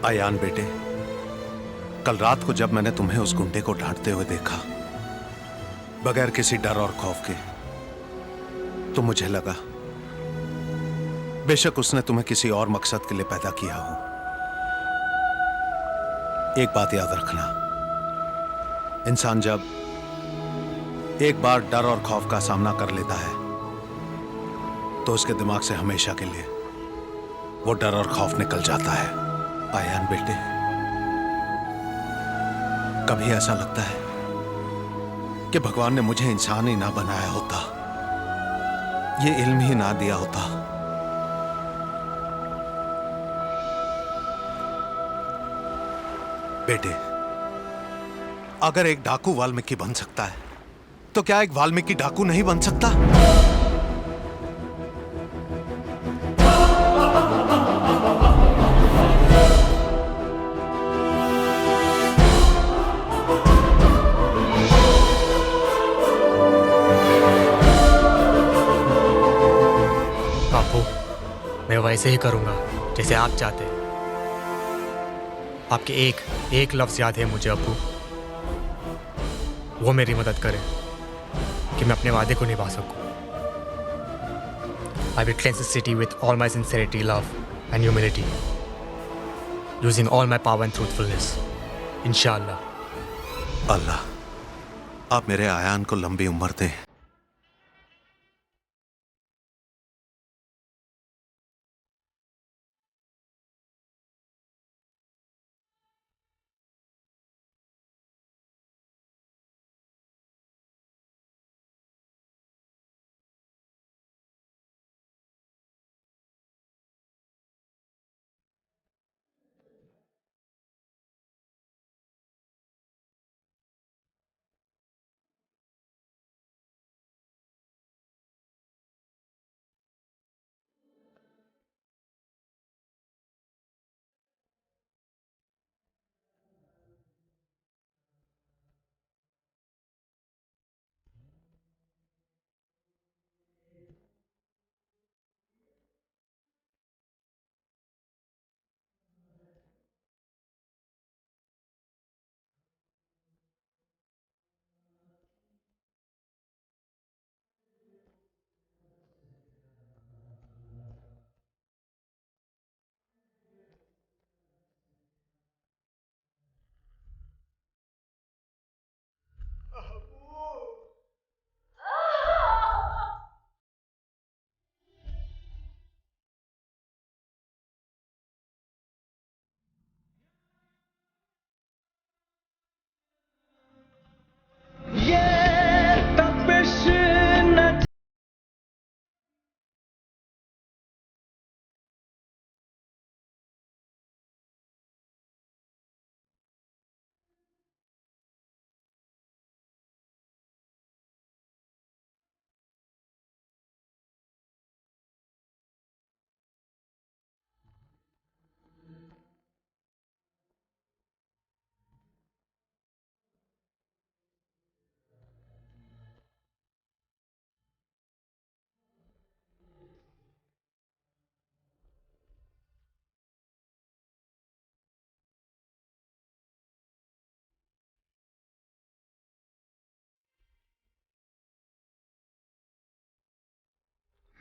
आयान बेटे, कल रात को जब मैंने तुम्हें उस गुंडे को डांटते हुए देखा, बगैर किसी डर और खौफ के, तो मुझे लगा बेशक उसने तुम्हें किसी और मकसद के लिए पैदा किया हो। एक बात याद रखना, इंसान जब एक बार डर और खौफ का सामना कर लेता है तो उसके दिमाग से हमेशा के लिए वो डर और खौफ निकल जाता है। आयान बेटे, कभी ऐसा लगता है कि भगवान ने मुझे इंसान ही ना बनाया होता, ये इल्म ही ना दिया होता। बेटे, अगर एक डाकू वाल्मीकि बन सकता है तो क्या एक वाल्मीकि डाकू नहीं बन सकता? बापू, मैं वैसे ही करूंगा जैसे आप चाहते हैं। आपके एक लफ्ज याद है मुझे अब्बू, वो मेरी मदद करे कि मैं अपने वादे को निभा सकूं। I will cleanse the city with all my sincerity, love and humility, using all my power and truthfulness. इंशाअल्लाह। अल्लाह आप मेरे आयान को लंबी उम्र दें।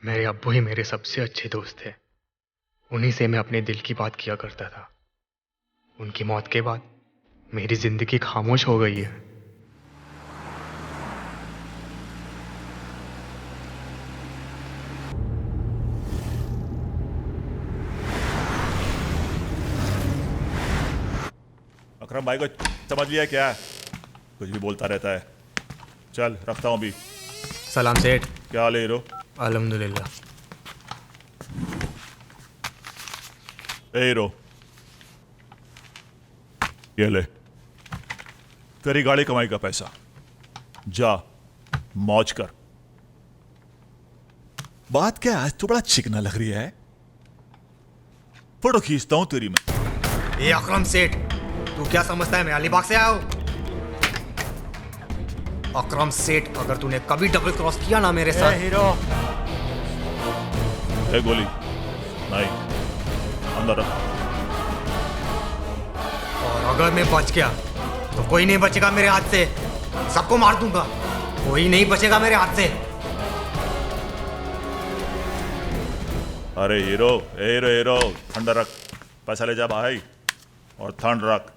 मेरे अब्बू ही मेरे सबसे अच्छे दोस्त थे। उन्हीं से मैं अपने दिल की बात किया करता था। उनकी मौत के बाद मेरी जिंदगी खामोश हो गई है। अकरम भाई को समझ लिया क्या? कुछ भी बोलता रहता है। चल रखता हूँ अभी। सलाम सेठ। क्या हाल है हीरो? अल्हम्दुलिल्लाह। ए हीरो, ये ले तेरी गाड़ी कमाई का पैसा, जा मौज कर। बात क्या आज तो बड़ा चिकना लग रही है। फोटो खींचता हूं तेरी मैं। ए अकरम सेठ, तू क्या समझता है मैं अलीबाग से आया हूं? अकरम सेठ, अगर तूने कभी डबल क्रॉस किया ना मेरे साथ। हीरो, ए गोली नहीं, अंदर रख। और अगर मैं बच गया तो कोई नहीं बचेगा मेरे हाथ से। सबको मार दूंगा, कोई नहीं बचेगा मेरे हाथ से। अरे हीरो, ए हीरो हीरो, ठंडा रख। पैसा ले जा भाई, और ठंड रख।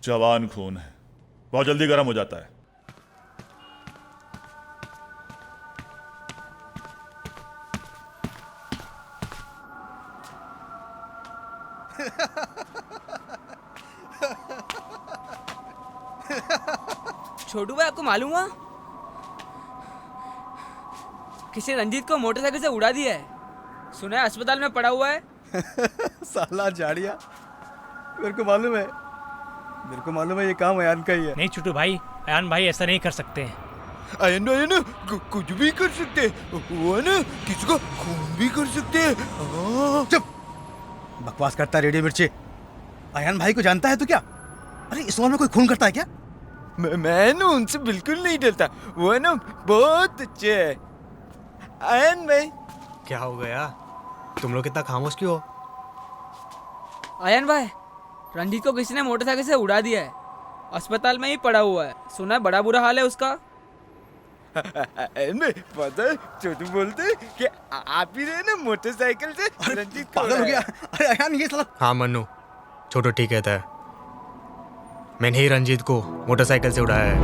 जवान खून है, बहुत जल्दी गर्म हो जाता है। छोटू भाई, आपको मालूम हुआ किसी रंजीत को मोटरसाइकिल से उड़ा दिया है? सुना है अस्पताल में पड़ा हुआ है। साला झाड़िया, मेरे को मालूम है ये काम अयान का ही है। नहीं छोटू भाई, अयान भाई ऐसा नहीं कर सकते। अयान भाई ना कुछ भी कर सकते, वो ना किसी को खून भी कर सकते। चुप, बकवास करता है रेडियो मिर्ची। अयान भाई को जानता है तो क्या? अरे इस उम्र में कोई खून करता है क्या? मैं ना उनसे बिल्कुल नहीं डरता, वो ना बहुत अच्छे है। अयान भाई, क्या हो गया? तुम लोग कितना खामोश क्यों हो? अयान भाई, रंजीत को किसी ने मोटरसाइकिल से उड़ा दिया है, अस्पताल में ही पड़ा हुआ है। सुना है बड़ा बुरा हाल है उसका। पता है छोटू बोलते कि आप ही रहे ना मोटरसाइकिल से रंजीत को पागल हो गया। अरे अयान, ये साला। हाँ मन्नू, छोटू ठीक कहता है। मैंने ही रंजीत को मोटरसाइकिल से उड़ाया है।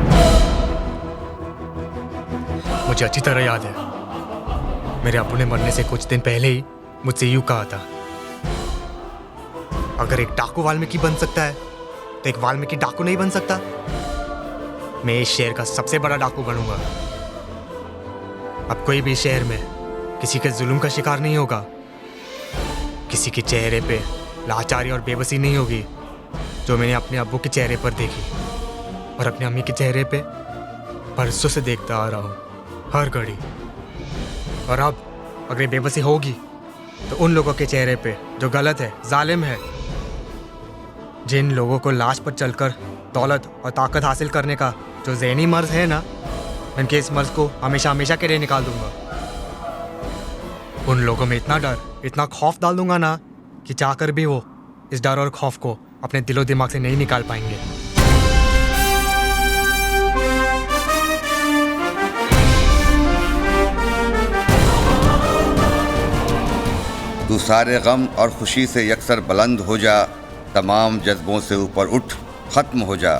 मुझे अच्छी तरह याद है, मेरे अब्बू ने मरने से कुछ दिन पहले ही मुझसे यूं कहा था, अगर एक डाकू वाल्मीकि बन सकता है तो एक वाल्मीकि डाकू नहीं बन सकता। मैं इस शहर का सबसे बड़ा डाकू बनूंगा। अब कोई भी शहर में किसी के जुल्म का शिकार नहीं होगा, किसी के चेहरे पे लाचारी और बेबसी नहीं होगी जो मैंने अपने अब्बू के चेहरे पर देखी और अपनी अम्मी के चेहरे पे बरसों से देखता आ रहा हूँ हर घड़ी। और अब अगर बेबसी होगी तो उन लोगों के चेहरे पे जो गलत है, जालिम है, जिन लोगों को लाश पर चलकर दौलत और ताकत हासिल करने का जो ज़हनी मर्ज है ना, उनके इस मर्ज को हमेशा हमेशा के लिए निकाल दूंगा। उन लोगों में इतना डर, इतना खौफ डाल दूंगा ना कि चाहकर भी वो इस डर और खौफ को अपने दिलो दिमाग से नहीं निकाल पाएंगे। तू सारे गम और खुशी से यकसर बुलंद हो जा, तमाम जज्बों से ऊपर उठ ख़त्म हो जा,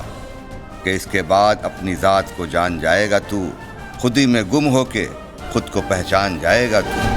कि इसके बाद अपनी ज़ात को जान जाएगा तू, खुद ही में गुम होके खुद को पहचान जाएगा तू।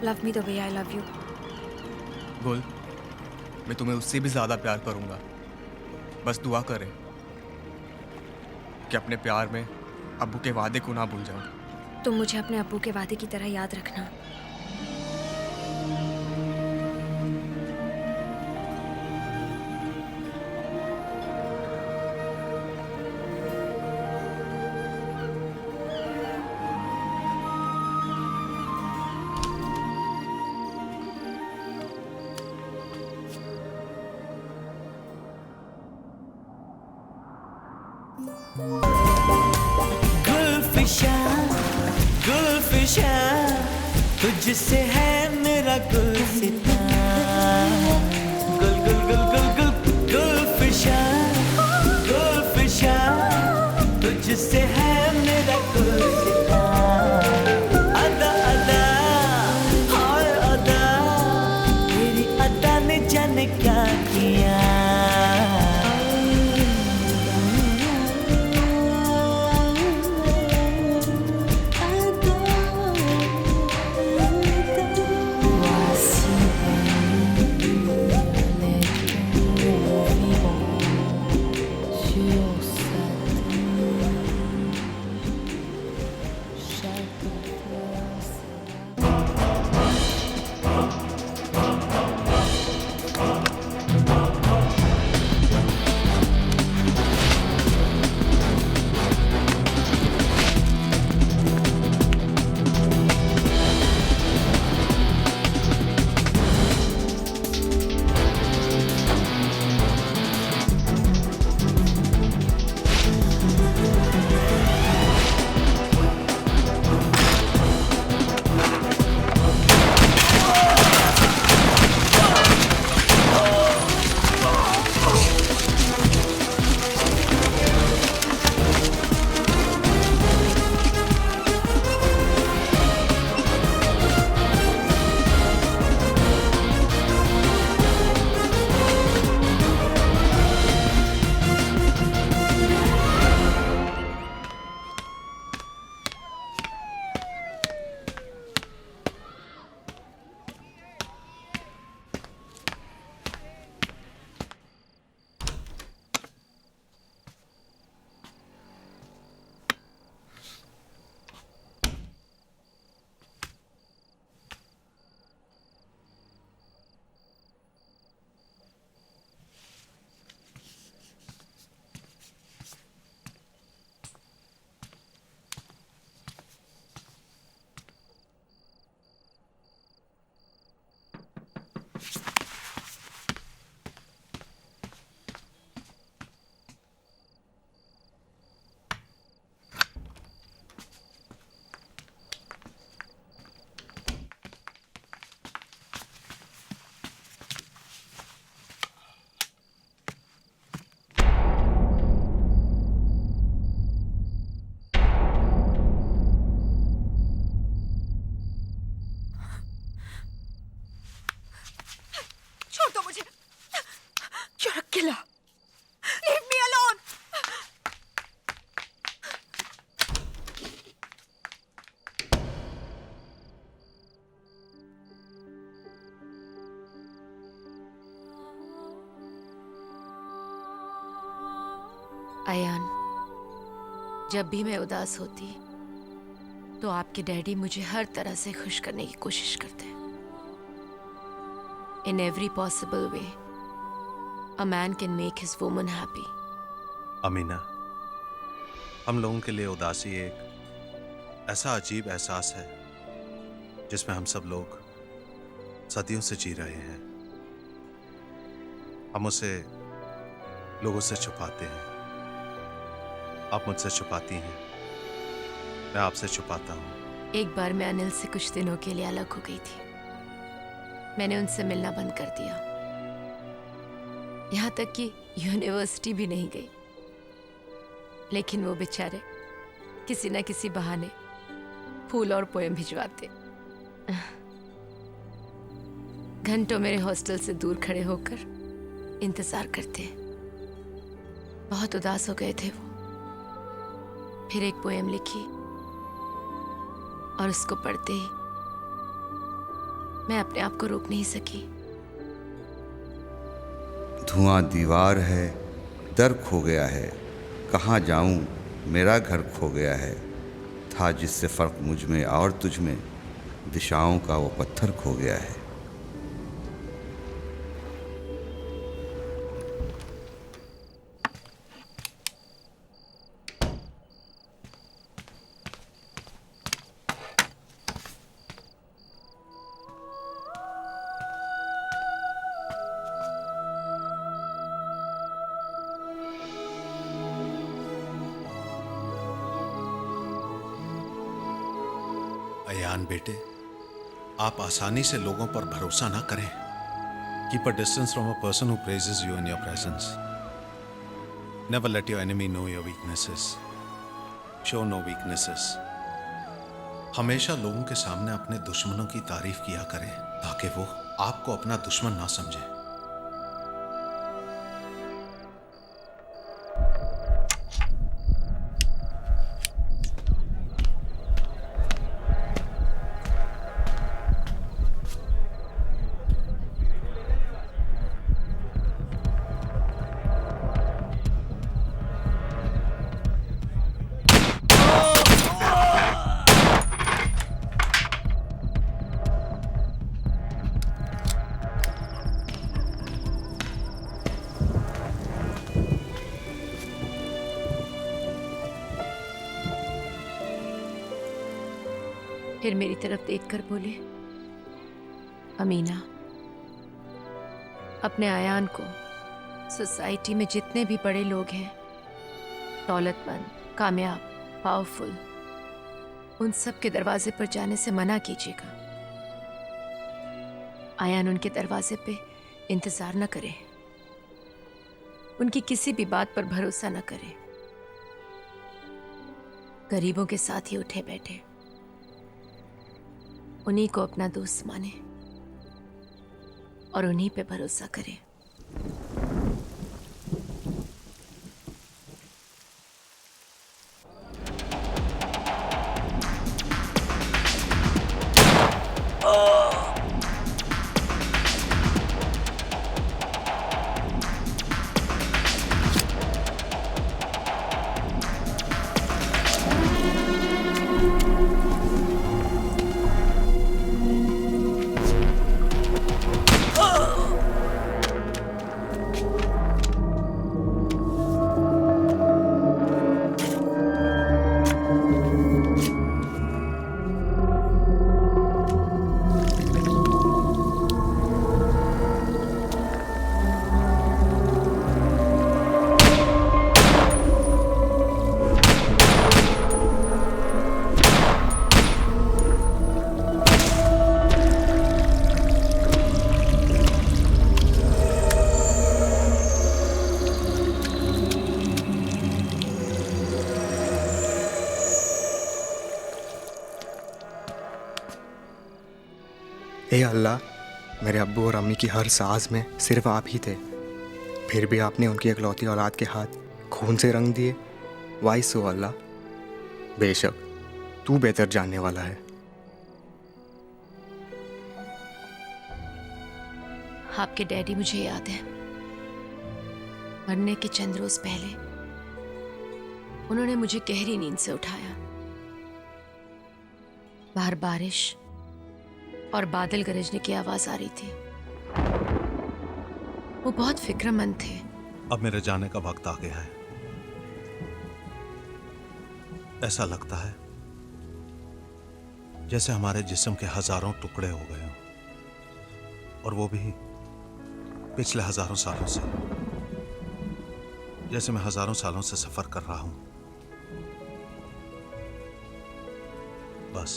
Love me the way I love you. बोल। मैं तुम्हें उससे भी ज़्यादा प्यार करूँगा। बस दुआ करें कि अपने प्यार में अब्बू के वादे को ना भूल जाओ। तुम मुझे अपने अब्बू के वादे की तरह याद रखना। गुलफिशा गुलफिशा तुझसे है मेरा गुलसिता, गुल गुल गुल गुल गुल गुलफिशा गुलफिशा तुझसे है मेरा गुलसिता। अदा अदा हाय अदा तेरी अदा ने जाने क्या किया। अयान, जब भी मैं उदास होती तो आपके डैडी मुझे हर तरह से खुश करने की कोशिश करते हैं। In every possible way a man can make his woman happy. Amina, हम लोगों के लिए उदासी एक ऐसा अजीब एहसास है जिसमें हम सब लोग सदियों से जी रहे हैं। हम उसे लोगों से छुपाते हैं। आप मुझसे छुपाती हैं, मैं आपसे छुपाता हूँ। एक बार मैं अनिल से कुछ दिनों के लिए अलग हो गई थी। मैंने उनसे मिलना बंद कर दिया, यहाँ तक कि यूनिवर्सिटी भी नहीं गई। लेकिन वो बेचारे किसी न किसी बहाने फूल और पोएम भिजवाते। घंटों मेरे हॉस्टल से दूर खड़े होकर इंतजार करते। बहुत उदास हो गए थे वो। फिर एक पोएम लिखी और उसको पढ़ते ही मैं अपने आप को रोक नहीं सकी। धुआं दीवार है, दर खो गया है, कहाँ जाऊं मेरा घर खो गया है। था जिससे फ़र्क मुझ में और तुझ में, दिशाओं का वो पत्थर खो गया है। अयान बेटे, आप आसानी से लोगों पर भरोसा ना करें। Keep a distance from a person who praises you in your presence. Never let your enemy know your weaknesses. Show no weaknesses. हमेशा लोगों के सामने अपने दुश्मनों की तारीफ किया करें ताकि वो आपको अपना दुश्मन ना समझे। फिर मेरी तरफ देखकर बोले, अमीना, अपने आयान को सोसाइटी में जितने भी बड़े लोग हैं, दौलतमंद, कामयाब, पावरफुल, उन सब के दरवाजे पर जाने से मना कीजिएगा। आयान उनके दरवाजे पे इंतजार न करे, उनकी किसी भी बात पर भरोसा न करे, गरीबों के साथ ही उठे बैठे, उन्हीं को अपना दोस्त माने और उन्हीं पे भरोसा करे। हे अल्लाह, मेरे अब्बू और अम्मी की हर सांस में सिर्फ आप ही थे, फिर भी आपने उनकी इकलौती औलाद के हाथ खून से रंग दिए। वाइस हो अल्लाह, बेशक तू बेहतर जानने वाला है। आपके डैडी मुझे याद है, मरने के चंद रोज पहले उन्होंने मुझे गहरी नींद से उठाया। बाहर बारिश और बादल गरजने की आवाज आ रही थी। वो बहुत फिक्रमंद थे। अब मेरे जाने का वक्त आ गया है। ऐसा लगता है जैसे हमारे जिस्म के हजारों टुकड़े हो गए हों, और वो भी पिछले हजारों सालों से। जैसे मैं हजारों सालों से सफर कर रहा हूं। बस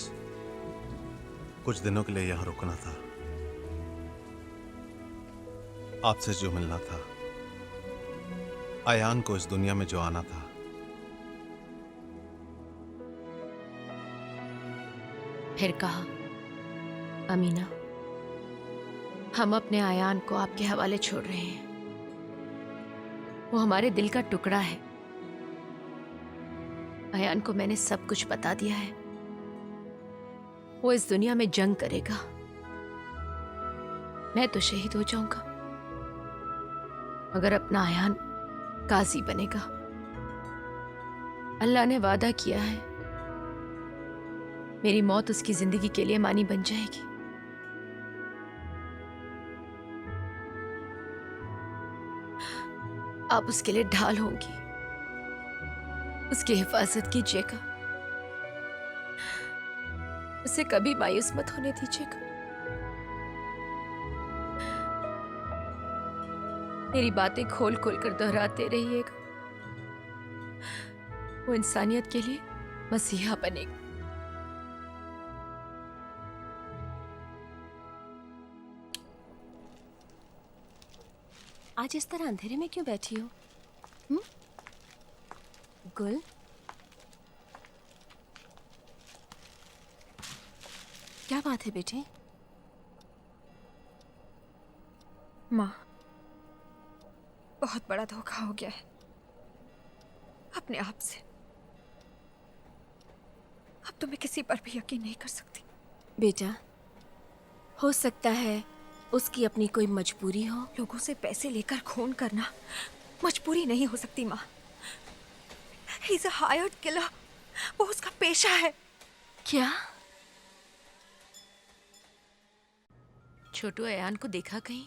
कुछ दिनों के लिए यहां रुकना था, आपसे जो मिलना था, आयान को इस दुनिया में जो आना था। फिर कहा, अमीना, हम अपने आयान को आपके हवाले छोड़ रहे हैं। वो हमारे दिल का टुकड़ा है। आयान को मैंने सब कुछ बता दिया है। वो इस दुनिया में जंग करेगा, मैं तो शहीद हो जाऊंगा। अगर अपना अयान काजी बनेगा, अल्लाह ने वादा किया है मेरी मौत उसकी जिंदगी के लिए मानी बन जाएगी। आप उसके लिए ढाल होंगी, उसकी हिफाजत कीजिएगा, उसे कभी मायूस मत होने दीजिएगा। मेरी बातें खोल खोल कर दोहराते रहिएगा। वो इंसानियत के लिए मसीहा बनेगा। आज इस तरह अंधेरे में क्यों बैठी हो? गुल, क्या बात है बेटे? माँ, बहुत बड़ा धोखा हो गया है अपने आप से। अब तो मैं किसी पर भी यकीन नहीं कर सकती। बेटा, हो सकता है उसकी अपनी कोई मजबूरी हो। लोगों से पैसे लेकर खून करना मजबूरी नहीं हो सकती माँ। He is a hired killer. वो उसका पेशा है। क्या? छोटू अयान को देखा कहीं?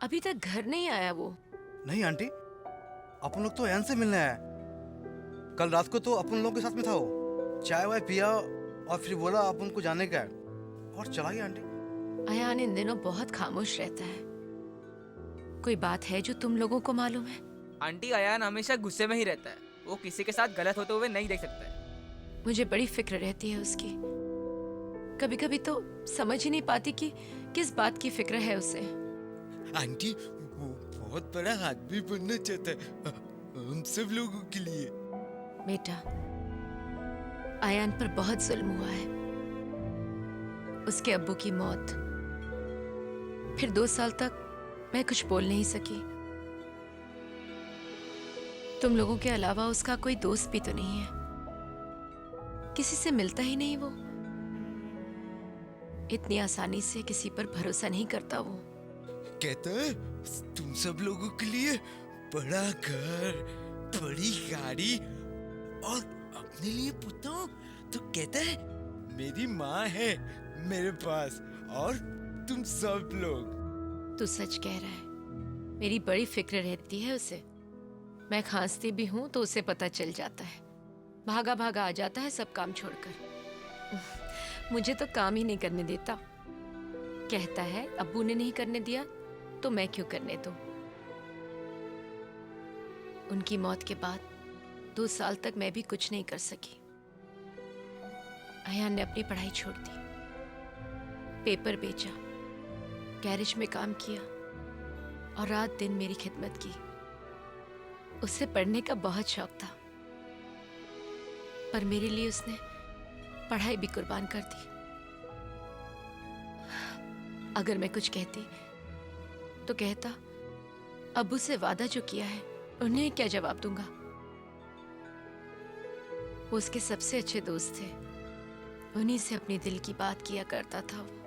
अभी तक घर नहीं आया वो। नहीं आंटी, अपन लोग तो अयान से मिलने आए। कल रात को तो अपन लोग के साथ में था वो। चाय वाय पिया और फिर बोला अपन को जाने का है और चला गया आंटी। अयान इन दिनों बहुत खामोश रहता है। कोई बात है जो तुम लोगों को मालूम है? आंटी, अयान हमेशा गुस्से में ही रहता है। वो किसी के साथ गलत होते हुए नहीं देख सकता है। मुझे बड़ी फिक्र रहती है उसकी। कभी कभी तो समझ ही नहीं पाती कि किस बात की फिक्र है उसे। आंटी, वो बहुत बड़ा आदमी बनना चाहता है हम सब लोगों के लिए। बेटा, अयान पर बहुत जुल्म हुआ है। उसके अब्बू की मौत, फिर 2 साल तक मैं कुछ बोल नहीं सकी। तुम लोगों के अलावा उसका कोई दोस्त भी तो नहीं है। किसी से मिलता ही नहीं वो। इतनी आसानी से किसी पर भरोसा नहीं करता वो। कहता है तुम सब लोगों के लिए बड़ा घर, बड़ी गाड़ी और अपने लिए पूछता तो कहता है मेरी माँ है मेरे पास और तुम सब लोग। तू सच कह रहा है। मेरी बड़ी फिक्र रहती है उसे। मैं खांसती भी हूं तो उसे पता चल जाता है। भागा भागा आ जाता है सब काम छोड़कर। मुझे तो काम ही नहीं करने देता। कहता है अब्बू ने नहीं करने दिया तो मैं क्यों करने दूं। उनकी मौत के बाद 2 साल तक मैं भी कुछ नहीं कर सकी। अयान ने अपनी पढ़ाई छोड़ दी, पेपर बेचा, गैरेज में काम किया और रात दिन मेरी खिदमत की। उसे पढ़ने का बहुत शौक था, पर मेरे लिए उसने पढ़ाई भी कुर्बान कर दी। अगर मैं कुछ कहती तो कहता अब्बू से वादा जो किया है उन्हें क्या जवाब दूंगा। वो उसके सबसे अच्छे दोस्त थे। उन्हीं से अपने दिल की बात किया करता था वो।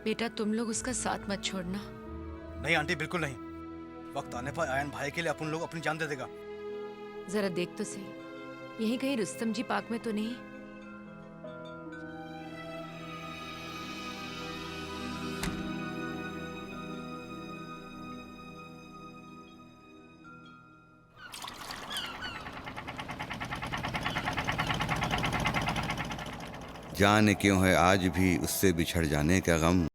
बेटा, तुम लोग उसका साथ मत छोड़ना। नहीं आंटी, बिल्कुल नहीं। वक्त आने पर अयान भाई के लिए अपन लोग अपनी जान दे देगा। जरा देख तो सही, यहीं कहीं रुस्तम जी पार्क में तो नहीं? जाने क्यों है आज भी उससे बिछड़ जाने का गम।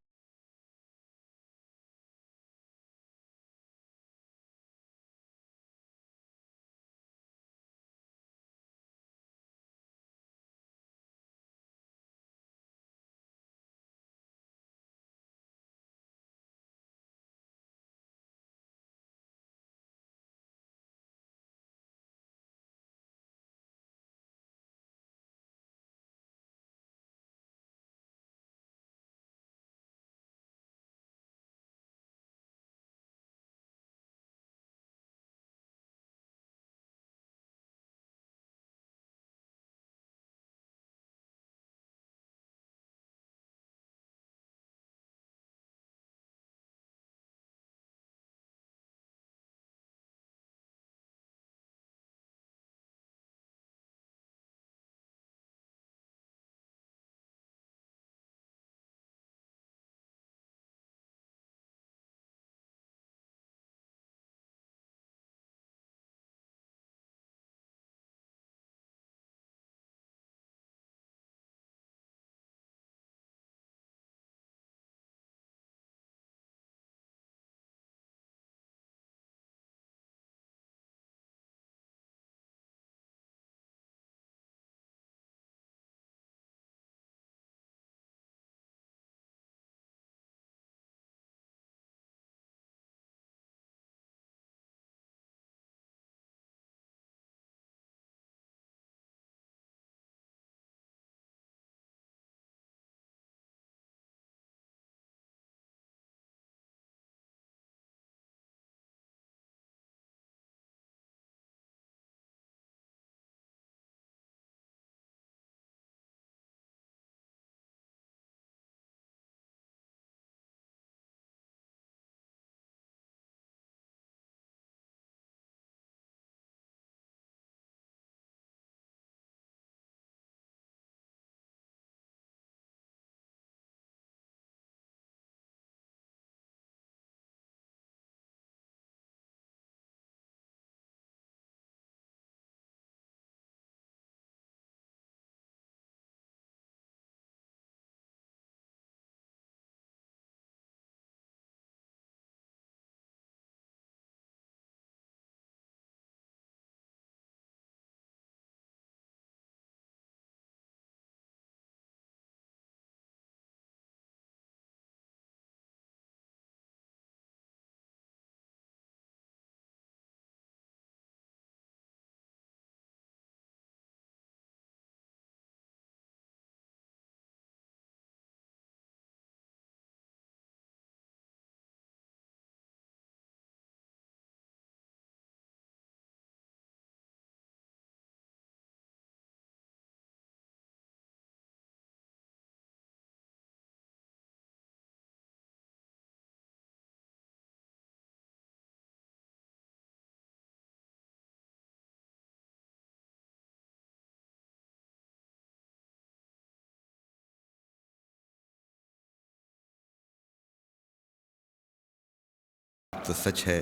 बात तो सच है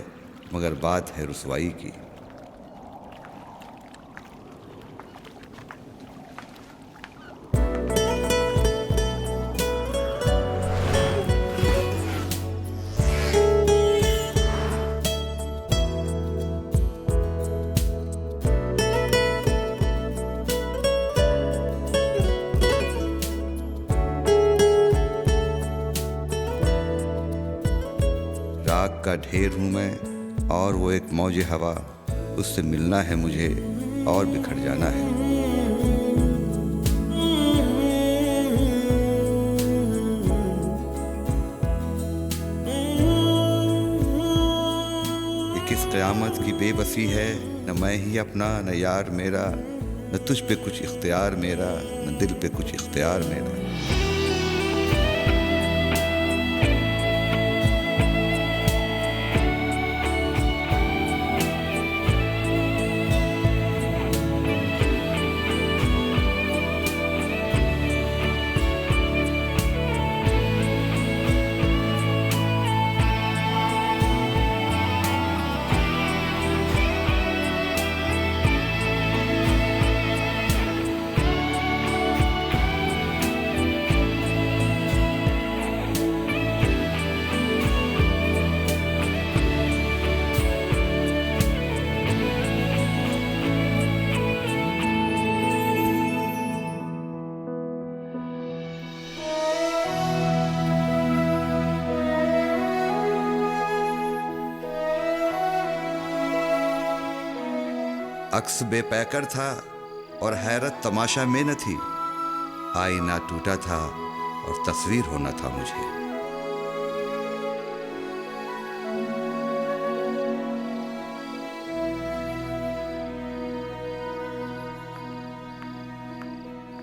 मगर बात है रुसवाई की। राग का ढेर हूँ मैं और वो एक मौज हवा, उससे मिलना है मुझे और बिखर जाना है। ये किस क़यामत की बेबसी है, न मैं ही अपना न यार मेरा, न तुझ पे कुछ इख्तियार मेरा, न दिल पे कुछ इख्तियार मेरा। अक्स बेपैकर था और हैरत तमाशा में न थी, आईना टूटा था और तस्वीर होना था मुझे।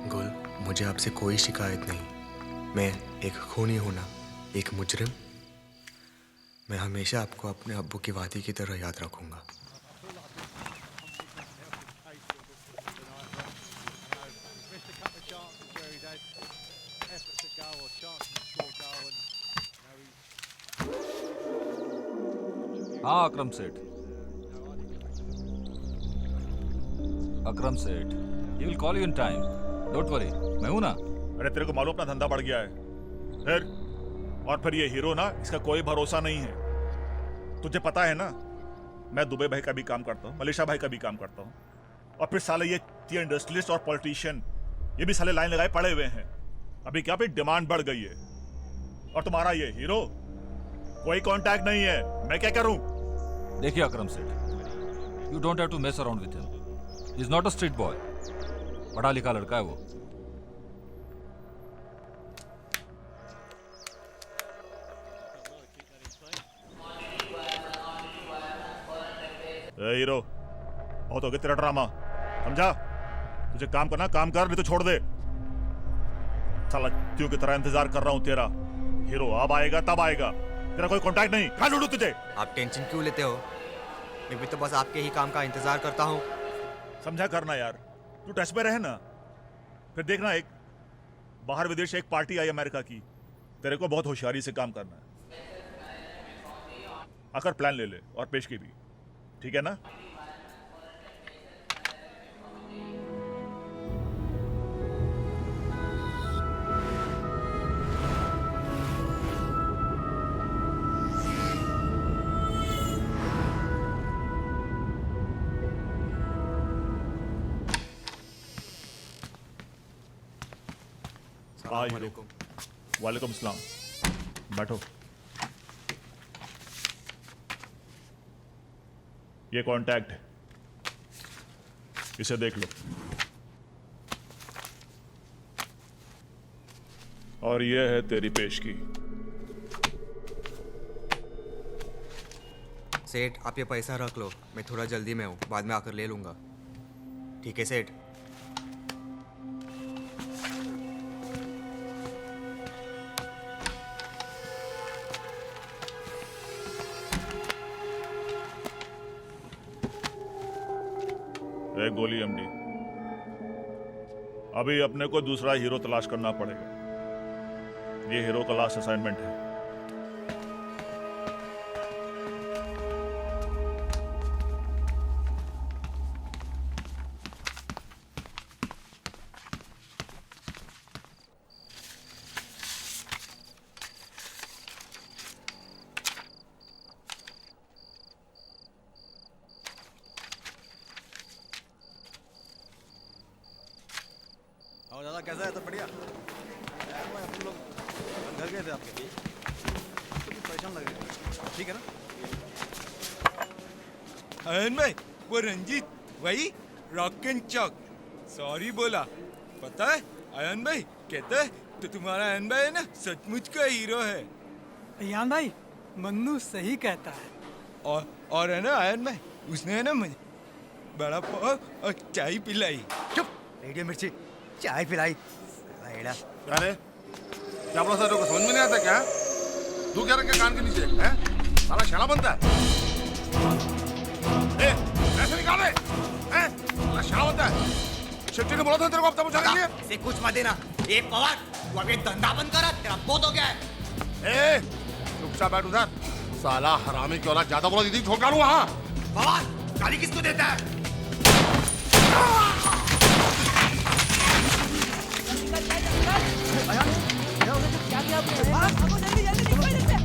गुल, मुझे आपसे कोई शिकायत नहीं। मैं एक खूनी हूं ना, एक मुजरिम। मैं हमेशा आपको अपने अब्बू की वादी की तरह याद रखूंगा। हाँ अकरम सेठ, अकरम सेठ, he will call you in time, don't worry, मैं हूं ना। अरे तेरे को मालूम अपना धंधा बढ़ गया है फिर ये हीरो ना, इसका कोई भरोसा नहीं है। तुझे पता है ना, मैं दुबे भाई का भी काम करता हूँ, मलेशिया भाई का भी काम करता हूँ, और फिर साले ये इंडस्ट्रियलिस्ट और पॉलिटिशियन ये भी साले लाइन लगाए पड़े हुए हैं। अभी क्या भी डिमांड बढ़ गई है, और तुम्हारा ये हीरो कोई कांटेक्ट नहीं है। मैं क्या करूं? देखिए Akram Seth, you don't have to mess around with him. He is not a street boy, पढ़ा लिखा लड़का है वो। हीरो बहुत हो गया तेरा ड्रामा, समझा? तुझे काम करना काम कर, नहीं तो छोड़ दे। साला चूतियों की तरह इंतजार कर रहा हूं तेरा। हीरो अब आएगा तब आएगा, तेरा कोई कांटेक्ट नहीं। कहां ढूंढूं तुझे? आप टेंशन क्यों लेते हो? मैं भी तो बस आपके ही काम का इंतजार करता हूँ। समझा करना यार, तू टच में रहे ना। फिर देखना, एक बाहर विदेश एक पार्टी आई अमेरिका की, तेरे को बहुत होशियारी से काम करना है। आकर प्लान ले ले और पेशगी भी, ठीक है ना? वालेकुम सलाम, बैठो। ये कॉन्टैक्ट है, इसे देख लो। और ये है तेरी पेशगी। सेठ, आप ये पैसा रख लो, मैं थोड़ा जल्दी में हूँ, बाद में आकर ले लूंगा। ठीक है सेठ? गोली एमडी, अभी अपने को दूसरा हीरो तलाश करना पड़ेगा। ये हीरो का लास्ट असाइनमेंट है। और दादा कैसा है? सब बढ़िया? यार भाई अपन लोग घर गए थे आपके, तो कुछ परेशान लग रहे थे, ठीक है ना? अयन भाई, वो रंजीत वही रॉक एंड चॉक सॉरी बोला। पता है अयन भाई कहता है तो तुम्हारा अयन भाई है ना सचमुच का हीरो है। अयान भाई मन्नू सही कहता है। और है ना अयन भाई, उसने है ना मुझे बड़ा पाव और चाय पिलाई। चुप रेडियो मिर्ची, चाय पिलाई। अरे क्या बोला सर, समझ में नहीं आता क्या? तू क्या रखे कान के नीचे है? साला शाना बनता है। ए, ऐसे निकाल दे। साला शाना बनता है। शेट्टी ने बोला था तेरे को हफ्ता पहुंचाने के लिए। इसे कुछ मत देना। ए पवार, तू अभी धंधा बंद करा, तेरा बहुत हो गया है। ए, चुपचाप बैठ उधर। साला हरामी की औलाद, ज्यादा बोला दीदी ठोक डालूं वहां। पवार, गाली किसको देता है? क्या किया आपने? जल्दी जल्दी निकल इधर से।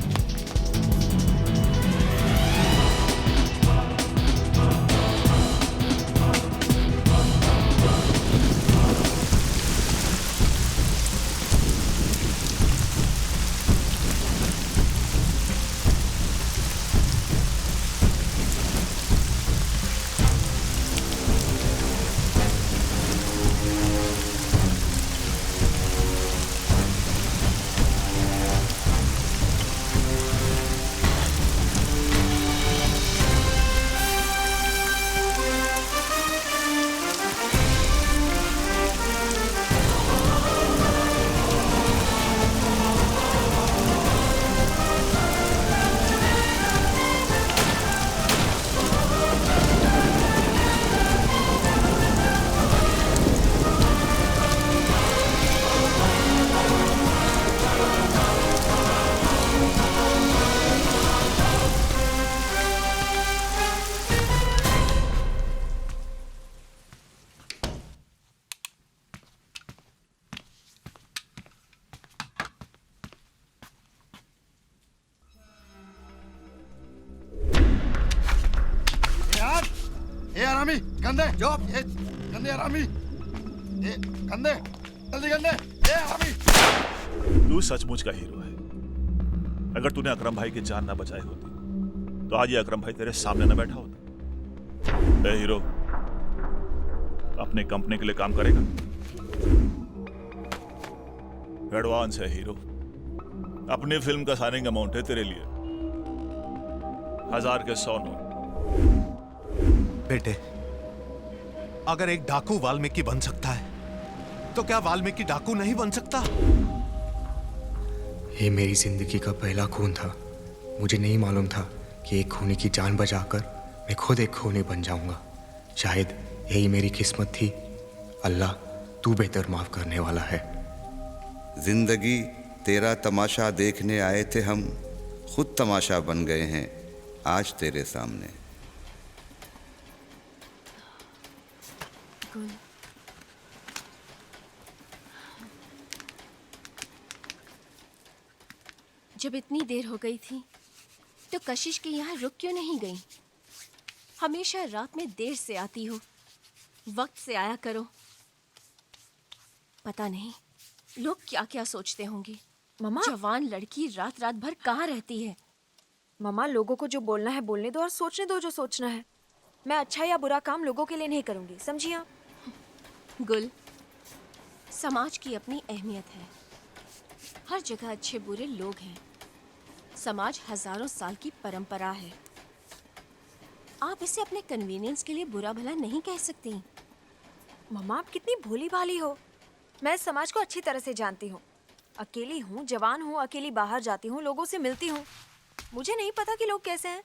ए आरामी, गंदे जो ए गंदे आरामी, ए गंदे जल्दी गंदे, ए आरामी। तू सचमुच का हीरो है। अगर तूने अकरम भाई की जान ना बचाई होती तो आज ये अकरम भाई तेरे सामने ना बैठा होता। ए हीरो, अपने कंपनी के लिए काम करेगा? एडवांस है हीरो। अपनी फिल्म का साइनिंग अमाउंट है तेरे लिए, 1000 के 100 नोट। बेटे, अगर एक डाकू वाल्मीकि बन सकता है तो क्या वाल्मीकि डाकू नहीं बन सकता? ये मेरी जिंदगी का पहला खून था। मुझे नहीं मालूम था कि एक खूनी की जान बचाकर मैं खुद एक खूनी बन जाऊंगा। शायद यही मेरी किस्मत थी। अल्लाह, तू बेहतर माफ करने वाला है। जिंदगी तेरा तमाशा देखने आए थे हम, खुद तमाशा बन गए हैं आज तेरे सामने। जब इतनी देर हो गई थी तो कशिश के यहाँ रुक क्यों नहीं गई? हमेशा रात में देर से आती हो, वक्त से आया करो। पता नहीं लोग क्या क्या सोचते होंगे। मम्मा, जवान लड़की रात रात भर कहाँ रहती है? मम्मा, लोगों को जो बोलना है बोलने दो और सोचने दो जो सोचना है। मैं अच्छा या बुरा काम लोगों के लिए नहीं करूंगी, समझी आप? गुल, समाज की अपनी अहमियत है। हर जगह अच्छे बुरे लोग हैं। समाज हजारों साल की परंपरा है। आप इसे अपने कन्वीनियंस के लिए बुरा भला नहीं कह सकती। मम्मा, आप कितनी भोली भाली हो। मैं इस समाज को अच्छी तरह से जानती हूँ। अकेली हूँ, जवान हूँ, अकेली बाहर जाती हूँ, लोगों से मिलती हूँ। मुझे नहीं पता कि लोग कैसे हैं।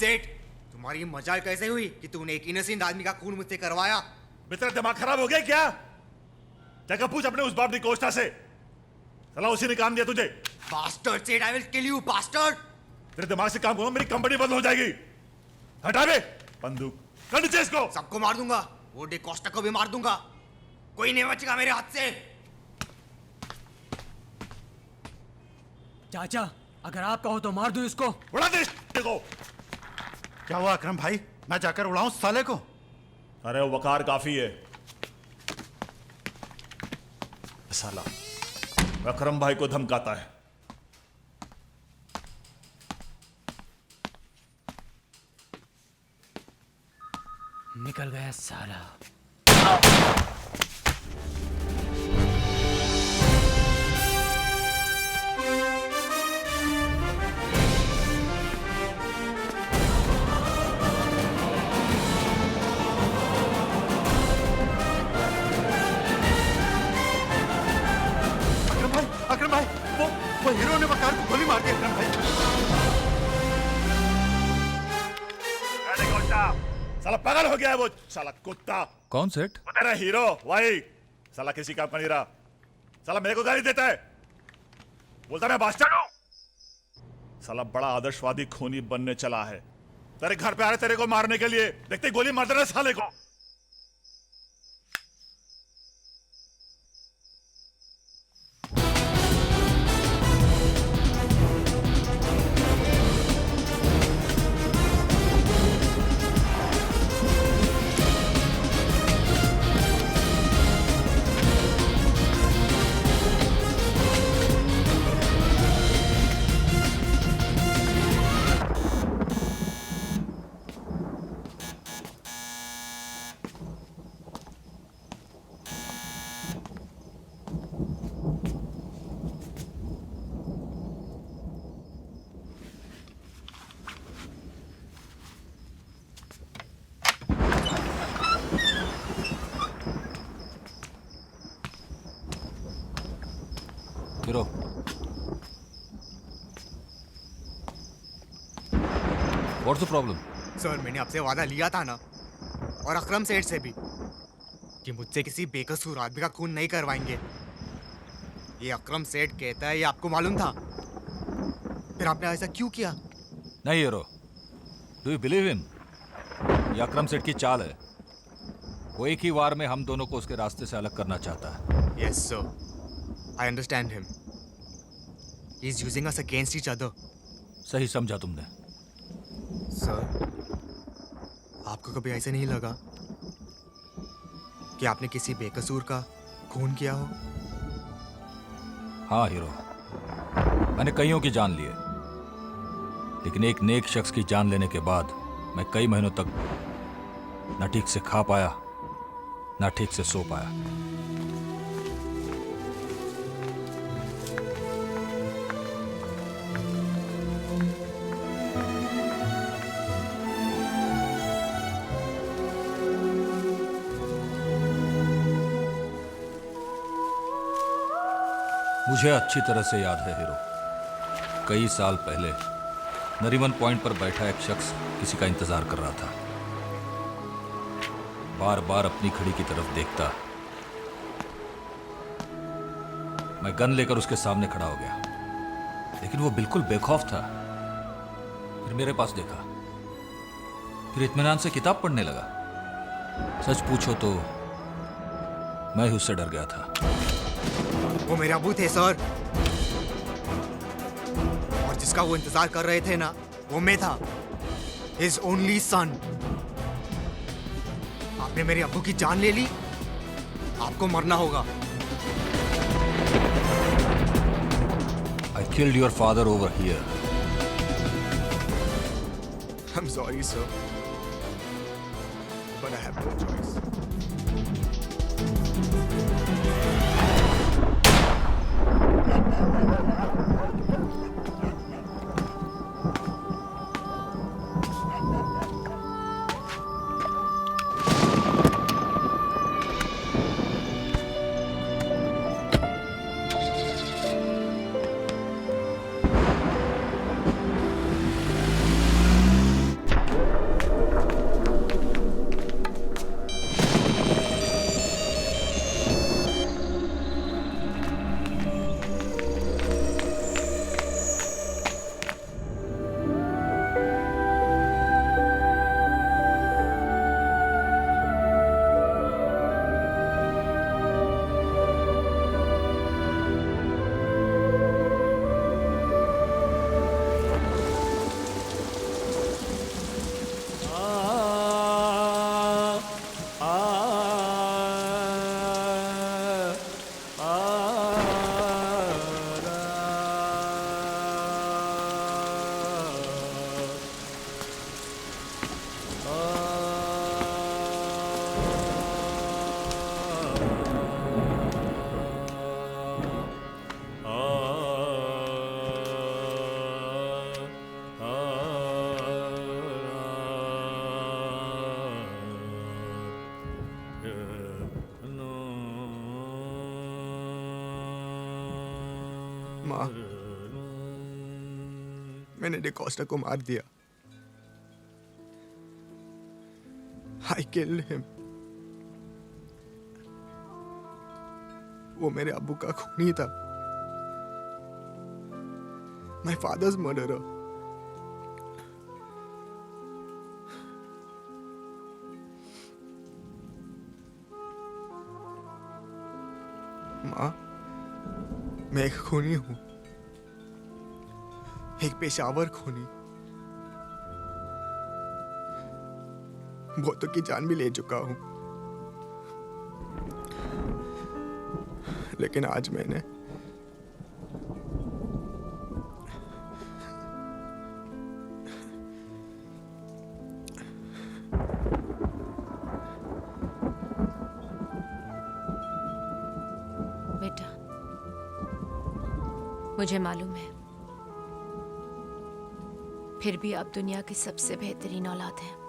सेठ, तुम्हारी मजाल कैसे हुई कि तूने एक इनोसेंट आदमी का खून मुझसे करवाया? तेरा दिमाग खराब हो गया क्या? जाकर पूछ अपने उस बाप कोस्टा से, साला उसी ने काम दिया तुझे। Bastard Seth, I will kill you bastard. तेरे दिमाग से काम करो, मेरी कंपनी बंद हो जाएगी। हटा बे बंदूक, कर नीचे इसको। सबको मार दूंगा, वो डे कोस्टा को भी मार दूंगा, कोई नहीं बचेगा मेरे हाथ से। चाचा, अगर आप कहो तो मार दूं इसको। उड़ा दे देखो। क्या हुआ अकरम भाई, मैं जाकर उड़ाऊं साले को? अरे वकार काफी है। साला अकरम भाई को धमकाता है। निकल गया साला। अकरम भाई, वो हीरो ने वकार को गोली मार दी। अकरम भाई, साला पागल हो गया है वो साला कुत्ता। कौन सेठ? वो तेरा हीरो वही साला किसी काम का नहीं रहा। साला मेरे को गाली देता है, बोलता मैं बास्टर्ड हूं। साला बड़ा आदर्शवादी खूनी बनने चला है। तेरे घर पे आ रहे तेरे को मारने के लिए, देखते ही गोली मार देना साले को। Hero, what's the problem? Sir, मैंने आपसे वादा लिया था ना, और अकरम सेठ से भी, कि मुझसे किसी बेकसूर आदमी का खून नहीं करवाएंगे। ये अकरम सेठ कहता है, ये आपको मालूम था? फिर आपने ऐसा क्यों किया? नहीं hero, do you believe him? ये अकरम सेठ की चाल है। वो एक ही वार में हम दोनों को उसके रास्ते से अलग करना चाहता है। Yes sir, I understand him. He's using us against each other. सही समझा तुमने। सर, आपको कभी ऐसे नहीं लगा कि आपने किसी बेकसूर का खून किया हो? हाँ हीरो, मैंने कईयों की जान ली है, लेकिन एक नेक शख्स की जान लेने के बाद मैं कई महीनों तक ना ठीक से खा पाया, ना ठीक से सो पाया। मुझे अच्छी तरह से याद है हीरो, कई साल पहले नरीमन पॉइंट पर बैठा एक शख्स किसी का इंतजार कर रहा था। बार बार अपनी घड़ी की तरफ देखता। मैं गन लेकर उसके सामने खड़ा हो गया, लेकिन वो बिल्कुल बेखौफ था। फिर मेरे पास देखा, फिर इत्मीनान से किताब पढ़ने लगा। सच पूछो तो मैं ही उससे डर गया था। वो मेरे अबू थे सर, और जिसका वो इंतजार कर रहे थे ना, वो मैं था, हिज ओनली सन। आपने मेरे अबू की जान ले ली, आपको मरना होगा। I killed your father over here. I'm sorry, sir, but I have no choice. माँ, मैंने डिकोस्टा को मार दिया। I killed him. वो मेरे अब्बू का खूनी था। My father's murderer. माँ, मैं एक खूनी हूँ, एक पेशावर खूनी। बहुतों की जान भी ले चुका हूँ, लेकिन आज मैंने बेटा, मुझे मालूम है, फिर भी आप दुनिया की सबसे बेहतरीन औलाद हैं।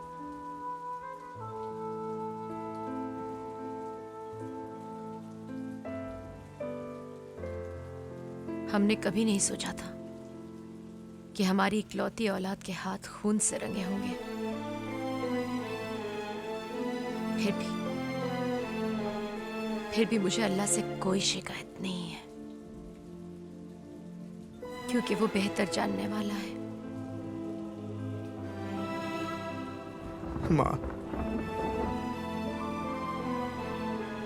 हमने कभी नहीं सोचा था कि हमारी इकलौती औलाद के हाथ खून से रंगे होंगे। फिर भी मुझे अल्लाह से कोई शिकायत नहीं है, क्योंकि वो बेहतर जानने वाला है। माँ,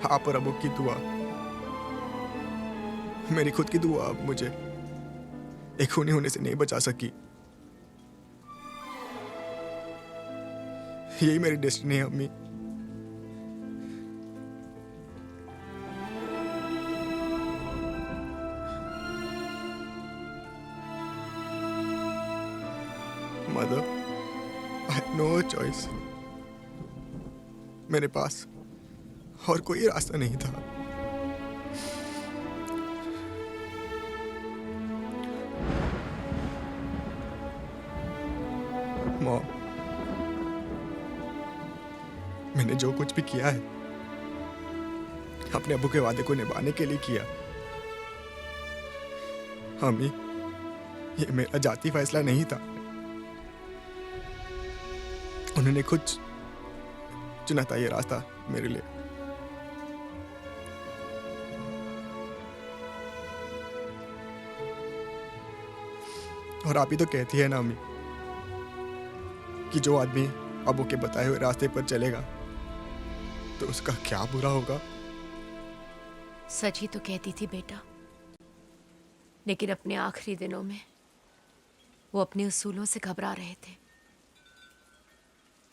आप और अबू की दुआ, मेरी खुद की दुआ अब मुझे एक खूनी होने से नहीं बचा सकी। यही मेरी डेस्टिनी है अम्मी। Mother, I have no choice. मेरे पास और कोई रास्ता नहीं था। मॉम, मैंने जो कुछ भी किया है अपने अब्बू के वादे को निभाने के लिए किया। अम्मी, ये मेरा जाती फैसला नहीं था। उन्होंने खुद चुना था ये रास्ता मेरे लिए। और आप ही तो कहती है ना अम्मी कि जो आदमी अबू के बताए हुए रास्ते पर चलेगा तो उसका क्या बुरा होगा। सच ही तो कहती थी बेटा, लेकिन अपने आखिरी दिनों में वो अपने उसूलों से घबरा रहे थे,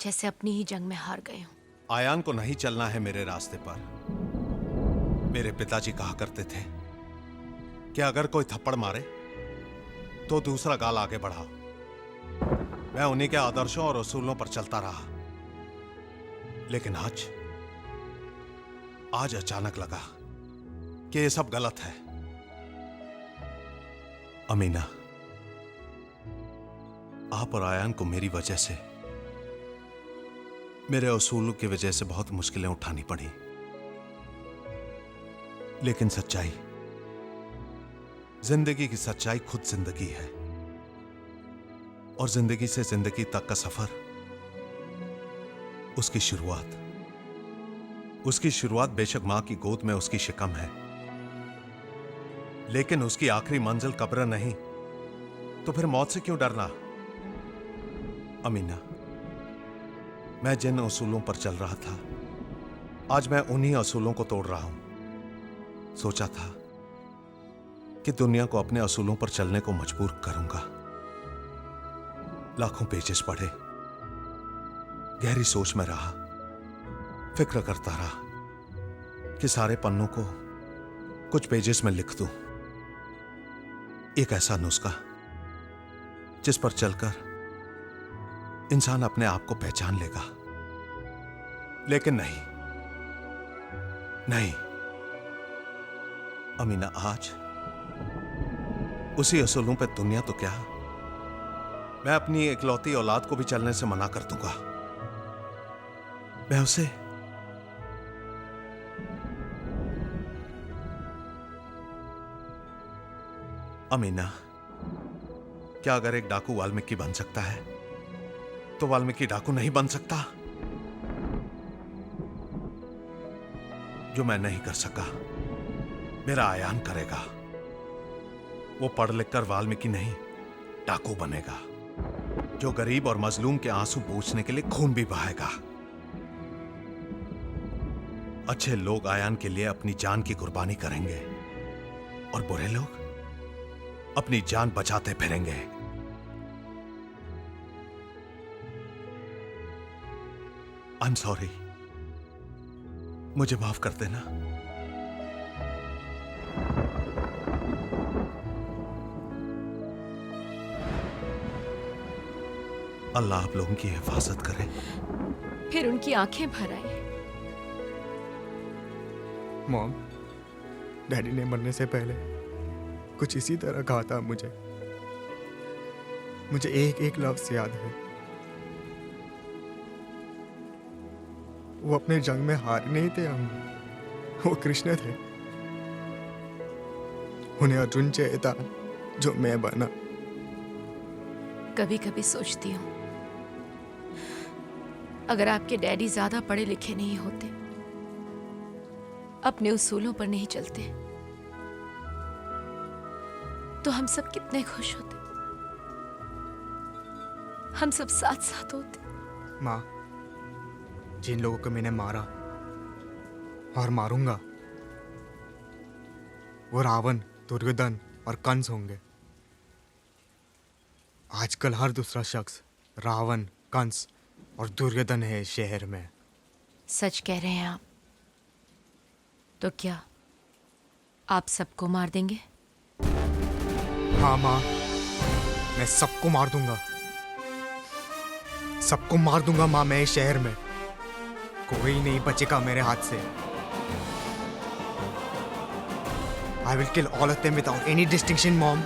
जैसे अपनी ही जंग में हार गए हों। आयान को नहीं चलना है मेरे रास्ते पर। मेरे पिताजी कहा करते थे कि अगर कोई थप्पड़ मारे तो दूसरा गाल आगे बढ़ाओ। मैं उन्हीं के आदर्शों और उसूलों पर चलता रहा, लेकिन आज अचानक लगा कि ये सब गलत है। अमीना, आप और आयान को मेरी वजह से, मेरे उसूलों की वजह से बहुत मुश्किलें उठानी पड़ी, लेकिन सच्चाई, जिंदगी की सच्चाई खुद जिंदगी है। और जिंदगी से जिंदगी तक का सफर, उसकी शुरुआत बेशक मां की गोद में उसकी शिकम है, लेकिन उसकी आखिरी मंजिल कब्र नहीं। तो फिर मौत से क्यों डरना? अमीना, मैं जिन उसूलों पर चल रहा था, आज मैं उन्हीं उसूलों को तोड़ रहा हूं। सोचा था कि दुनिया को अपने उसूलों पर चलने को मजबूर करूंगा। लाखों पेजेस पढ़े, गहरी सोच में रहा, फिक्र करता रहा कि सारे पन्नों को कुछ पेजेस में लिख दूं, एक ऐसा नुस्खा जिस पर चलकर इंसान अपने आप को पहचान लेगा। लेकिन नहीं अमीना, आज उसी असूलों पे दुनिया तो क्या, मैं अपनी इकलौती औलाद को भी चलने से मना कर दूंगा। मैं उसे अमीना, क्या अगर एक डाकू वाल्मीकि बन सकता है तो वाल्मीकि डाकू नहीं बन सकता? जो मैं नहीं कर सका मेरा आयान करेगा। वो पढ़ लिख कर वाल्मीकि नहीं डाकू बनेगा, जो गरीब और मजलूम के आंसू पोंछने के लिए खून भी बहाएगा। अच्छे लोग आयान के लिए अपनी जान की कुर्बानी करेंगे और बुरे लोग अपनी जान बचाते फिरेंगे। आई एम सॉरी, मुझे माफ कर देना। अल्लाह आप लोगों की हिफाजत करे। फिर उनकी आंखें भर आई। मॉम, डैडी ने मरने से पहले कुछ इसी तरह कहा था मुझे। मुझे एक एक लफ्ज याद है। वो अपने जंग में हारे नहीं थे हम, वो कृष्ण थे। उन्हें अर्जुन चाहिए था जो मैं बना। कभी कभी सोचती हूँ अगर आपके डैडी ज्यादा पढ़े लिखे नहीं होते, अपने उसूलों पर नहीं चलते, तो हम सब कितने खुश होते, हम सब साथ साथ होते। माँ, जिन लोगों को मैंने मारा और मारूंगा वो रावण, दुर्योधन और कंस होंगे। आजकल हर दूसरा शख्स रावण, कंस और दुर्योधन है इस शहर में। सच कह रहे हैं आप? तो क्या आप सबको मार देंगे? हाँ माँ, मैं सबको मार दूंगा, सबको मार दूंगा माँ। मैं इस शहर में कोई नहीं बचेगा मेरे हाथ से। I will kill all of them without any distinction, mom.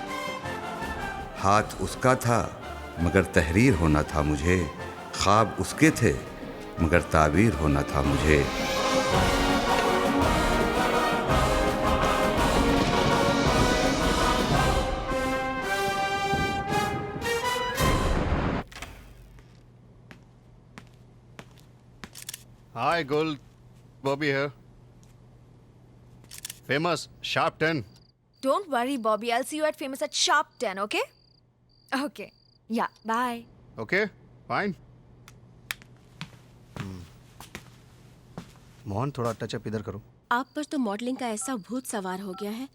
हाथ उसका था मगर तहरीर होना था मुझे, ख्वाब उसके थे मगर ताबीर होना था मुझे। Hi, Gul. Bobby here. Famous, sharp 10. Don't worry, Bobby. I'll see you at Famous at sharp 10, okay? Okay. Yeah, bye. Okay, fine. Mohan, थोड़ा टचअप इधर करो। आप पर तो मॉडलिंग का ऐसा भूत सवार हो गया है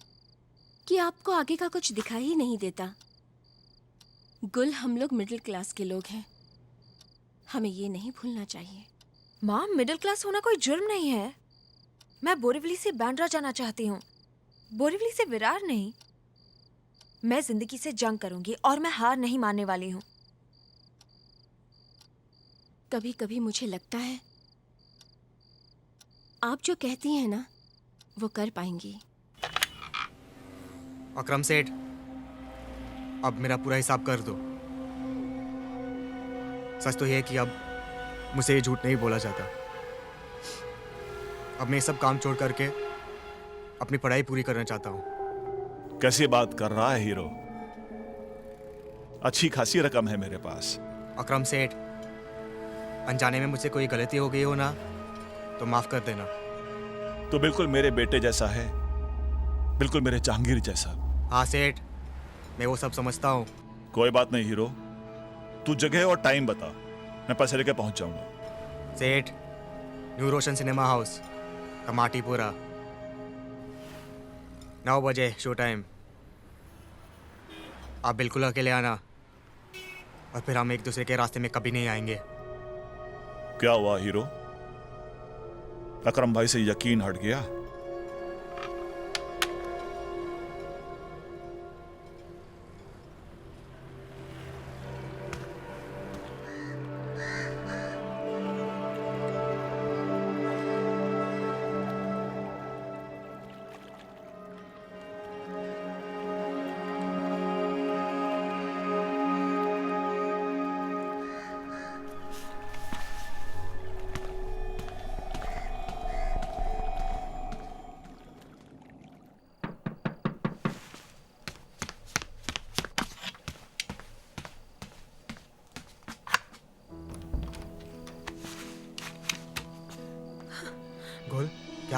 कि आपको आगे का कुछ दिखाई ही नहीं देता। गुल, हम लोग मिडिल क्लास के लोग हैं, हमें ये नहीं भूलना चाहिए। माँ, मिडिल क्लास होना कोई जुर्म नहीं है। मैं बोरीवली से बांद्रा जाना चाहती हूँ, बोरीवली से विरार नहीं। मैं जिंदगी से जंग करूंगी और मैं हार नहीं मानने वाली हूँ। कभी कभी मुझे लगता है आप जो कहती हैं ना वो कर पाएंगी। अकरम सेठ, अब मेरा पूरा हिसाब कर दो। सच तो यह है कि अब मुझसे ये झूठ नहीं बोला जाता। अब मैं ये सब काम छोड़ करके अपनी पढ़ाई पूरी करना चाहता हूँ। कैसी बात कर रहा है हीरो? अच्छी खासी रकम है मेरे पास। अकरम सेठ, अनजाने में मुझसे कोई गलती हो गई हो ना तो माफ कर देना। तो बिल्कुल मेरे बेटे जैसा है, बिल्कुल मेरे जहांगीर जैसा। हाँ सेठ, मैं वो सब समझता हूँ। कोई बात नहीं हीरो, तू जगह और टाइम बता, मैं पैसे लेके पहुंच जाऊंगा। सेठ, न्यू रोशन सिनेमा हाउस, कमाटीपुरा, 9 बजे शो टाइम। आप बिल्कुल अकेले आना और फिर हम एक दूसरे के रास्ते में कभी नहीं आएंगे। क्या हुआ हीरो? अकरम भाई से यकीन हट गया?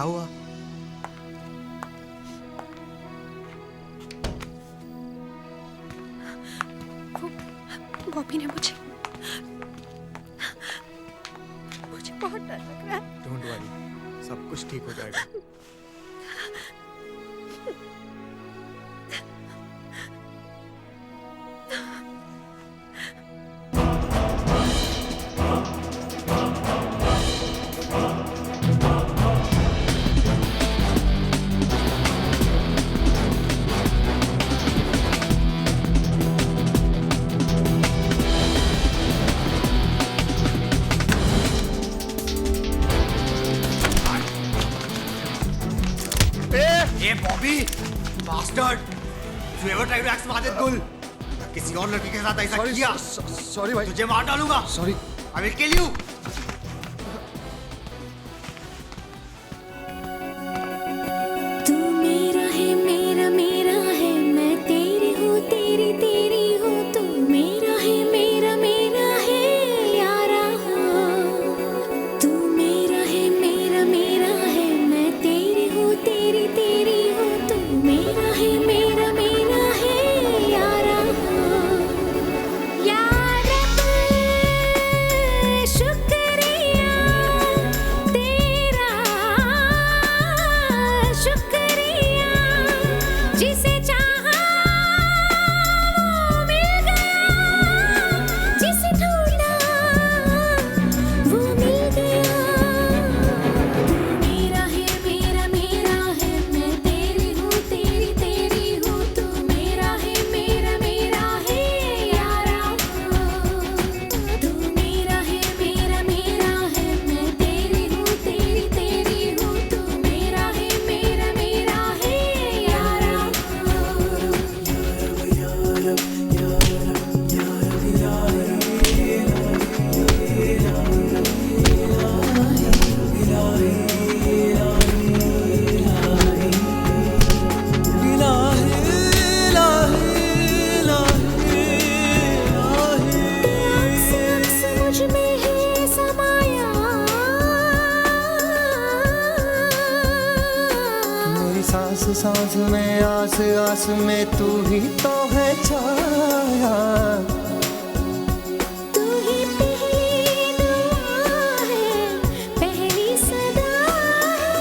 हुआ? बॉबी ने मुझे बहुत डर लग रहा है। डोंट वरी, सब कुछ ठीक हो जाएगा। Bobby bastard, you ever try to act Majid Gul? किसी और लड़की के साथ ऐसा किया? सॉरी भाई, तुझे मार डालूंगा। Sorry, I will kill you. तू मेरा है, मेरा मेरा है, मैं तेरी हूँ, तेरी तेरी हूँ। तू मेरा है, मेरा मेरा है यारा। तू मेरा है, मेरा मेरा है, मैं तेरी हूँ, तेरी तेरी हूँ। तू मेरा है, मेरा मेरा है यारा। यारा शुक्रिया तेरा, शुक्रिया। जिसे चाहा वो मिल गया, जिसे ढूंढा वो मिल गया। तू मेरा है, मेरा मेरा है, मैं तेरी हूँ, तेरी तेरी हूँ। तू मेरा है, मेरा मेरा है यारा। तू मेरा है, मेरा मेरा है, मैं तेरी हूँ, तेरी तेरी हूँ। तू मेरा है, मेरा मेरा है यारा। अक्स अक्स मुझ में है समाया। मेरी सांस सांस में, आस आस में तू ही तो है छाया। तू ही पहली दुआ है, पहली सदा है।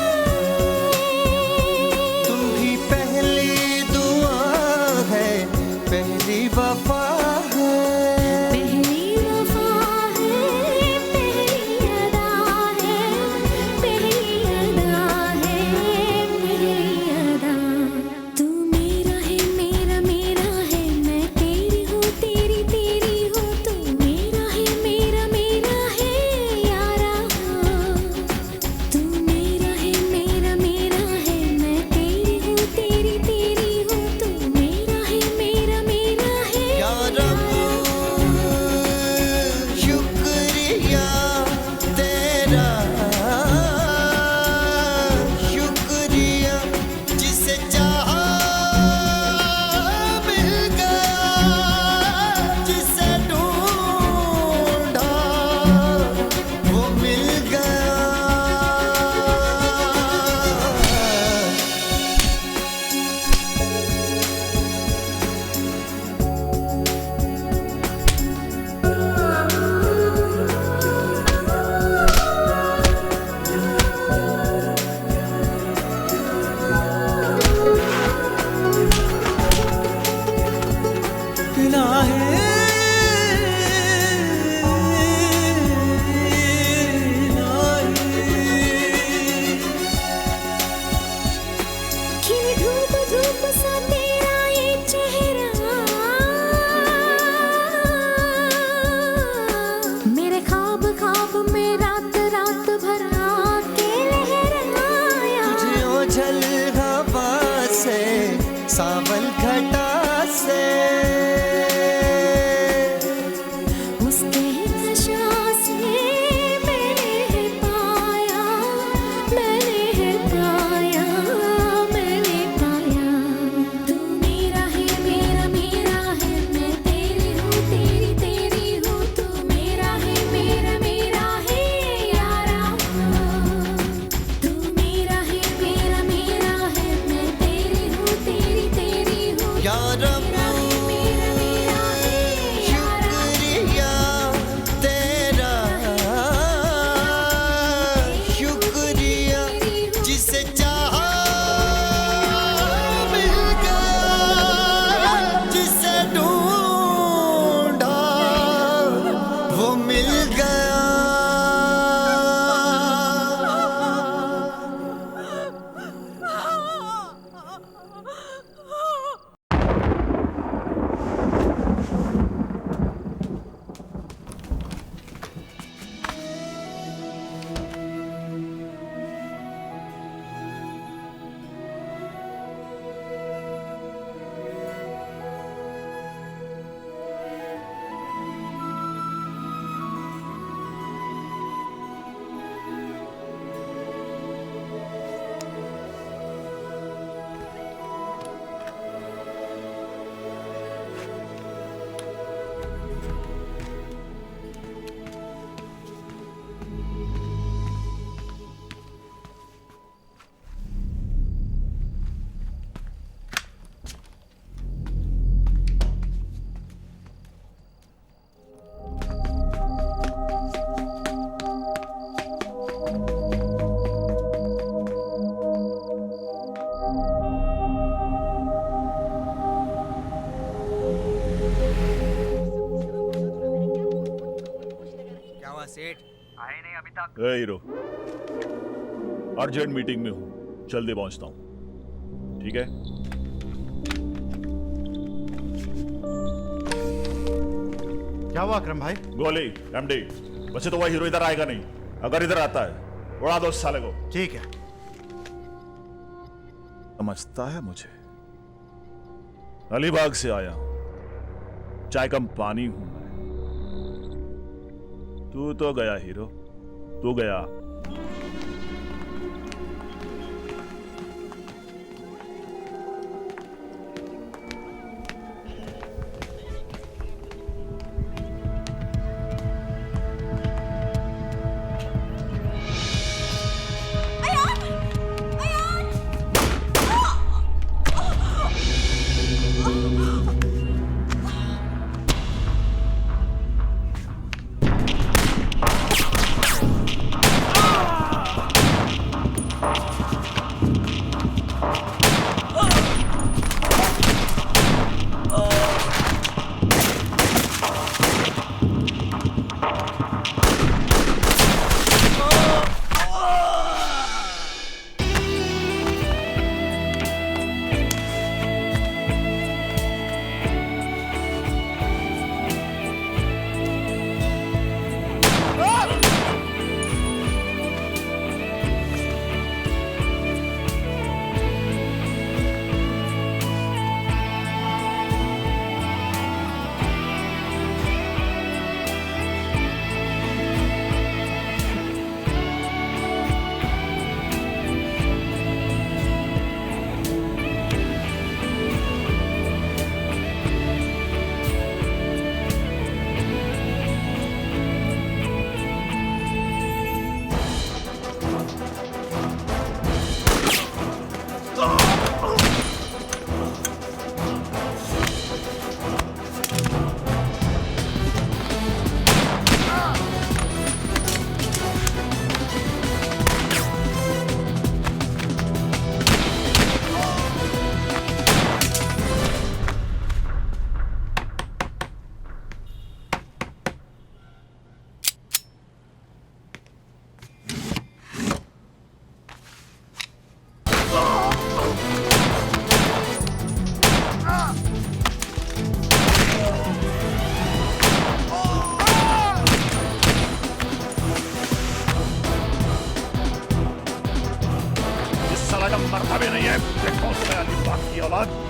तू ही पहली दुआ है, पहली वफा है। पहली वफा है, पहली अदा है, पहली अदा है, पहली अदा। तू मेरा है, मेरा मेरा है, मैं तेरी हूँ, तेरी तेरी हूँ। तू मेरा है, मेरा मेरा है यारा। तू मेरा है, मेरा मेरा है, मैं तेरी हूँ, तेरी तेरी हूँ। तू मेरा है, मेरा मेरा है या रब शुक्रिया तेरा, शुक्रिया। जिसे चाहा मिल गया, जिसे ढूंढा वो मिल गया। खिली धूप धूप सा तेरा ये चेहरा, मेरे ख्वाब ख्वाब में रात रात भर आके लहराया। तुझे ओझल हवा से, सावन घटा से, उसके नशा से मैंने है पाया, मैंने है पाया, मैंने पाया। तू मेरा है, मेरा मेरा है, मैं तेरी हूँ, तेरी तेरी हूँ। तू मेरा है, मेरा मेरा है यारा। तू मेरा है, या रब शुक्रिया तेरा, शुक्रिया जिसे चाहा मिल गया, जिसे ढूंढा वो मिल गया। सेठ आए नहीं अभी तक। ए हीरो, अर्जेंट मीटिंग में हूँ, जल्दी पहुंचता हूँ, ठीक है? क्या हुआ अकरम भाई? गोली एमडी। वैसे तो वह हीरो इधर आएगा नहीं, अगर इधर आता है उड़ा दो उस साले को। ठीक है। समझता है मुझे? अलीबाग से आया हूं, चाय कम पानी हूं मैं। तू तो गया हीरो, तू गया। मरतबे नहीं है, देखो उसमें अलीबाग की औलाद।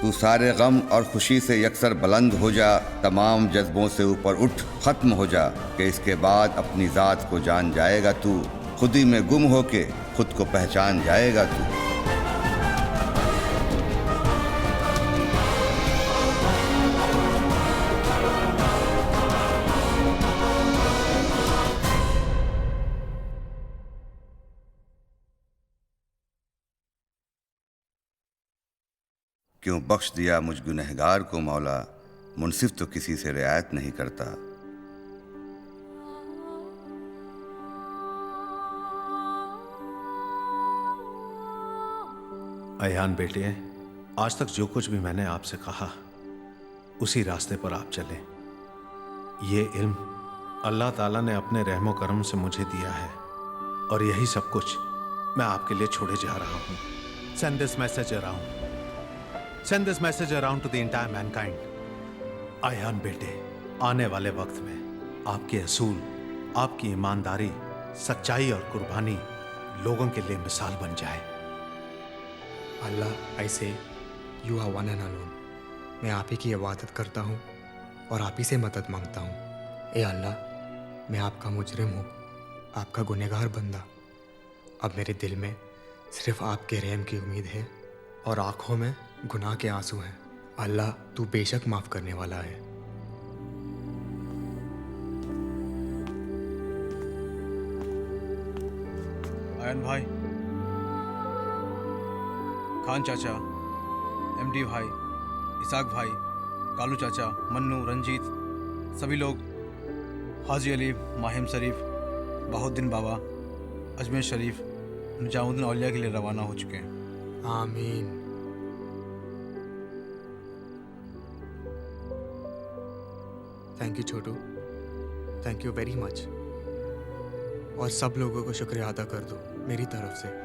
तू सारे गम और खुशी से यकसर बुलंद हो जा, तमाम जज्बों से ऊपर उठ खत्म हो जा, कि इसके बाद अपनी ज़ात को जान जाएगा तू, खुद ही में गुम होके खुद को पहचान जाएगा तू। क्यों बख्श दिया मुझ गुनहगार को मौला, मुनसिफ तो किसी से रियायत नहीं करता। अयान बेटे, आज तक जो कुछ भी मैंने आपसे कहा उसी रास्ते पर आप चले। ये इल्म अल्लाह ताला ने अपने रहमो करम से मुझे दिया है और यही सब कुछ मैं आपके लिए छोड़े जा रहा हूँ। Send this message around. Send this message around to the entire mankind. Ayan बेटे, आने वाले वक्त में आपके असूल, आपकी ईमानदारी, सच्चाई और कुर्बानी लोगों के लिए मिसाल बन जाए। अल्लाह, I say you are one and alone. मैं आप ही की इबादत करता हूँ और आप ही से मदद मांगता हूँ। ए अल्लाह, मैं आपका मुजरिम हूँ, आपका गुनहगार बंदा। अब मेरे दिल में सिर्फ आपके रहम की उम्मीद है और आंखों में गुनाह के आंसू हैं। अल्लाह, तू बेशक माफ़ करने वाला है। आयन भाई, खान चाचा, एमडी भाई, इसाक भाई, कालू चाचा, मन्नू, रंजीत, सभी लोग हाजी अली, माहिम शरीफ, बहुद्दीन बाबा, अजमेर शरीफ, निजामुद्दीन औलिया के लिए रवाना हो चुके हैं। आमीन। Thank you Chhotu, thank you very much. और सब लोगों को शुक्रिया अदा कर दो मेरी तरफ से।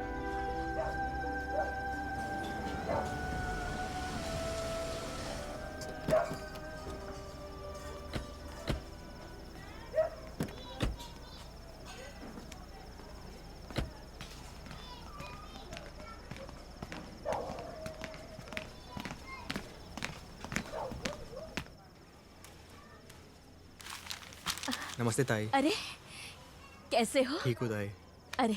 नमस्ते ताई। अरे कैसे हो? ठीक हो ताई। अरे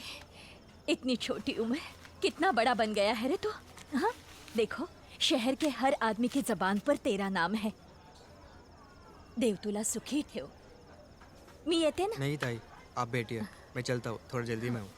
इतनी छोटी उम्र कितना बड़ा बन गया है रे तू। हाँ देखो, शहर के हर आदमी की जबान पर तेरा नाम है। देव तुला सुखी ठेव। मी येते ना? नहीं ताई, आप बैठिए, मैं चलता हूँ, थोड़ा जल्दी में हूँ।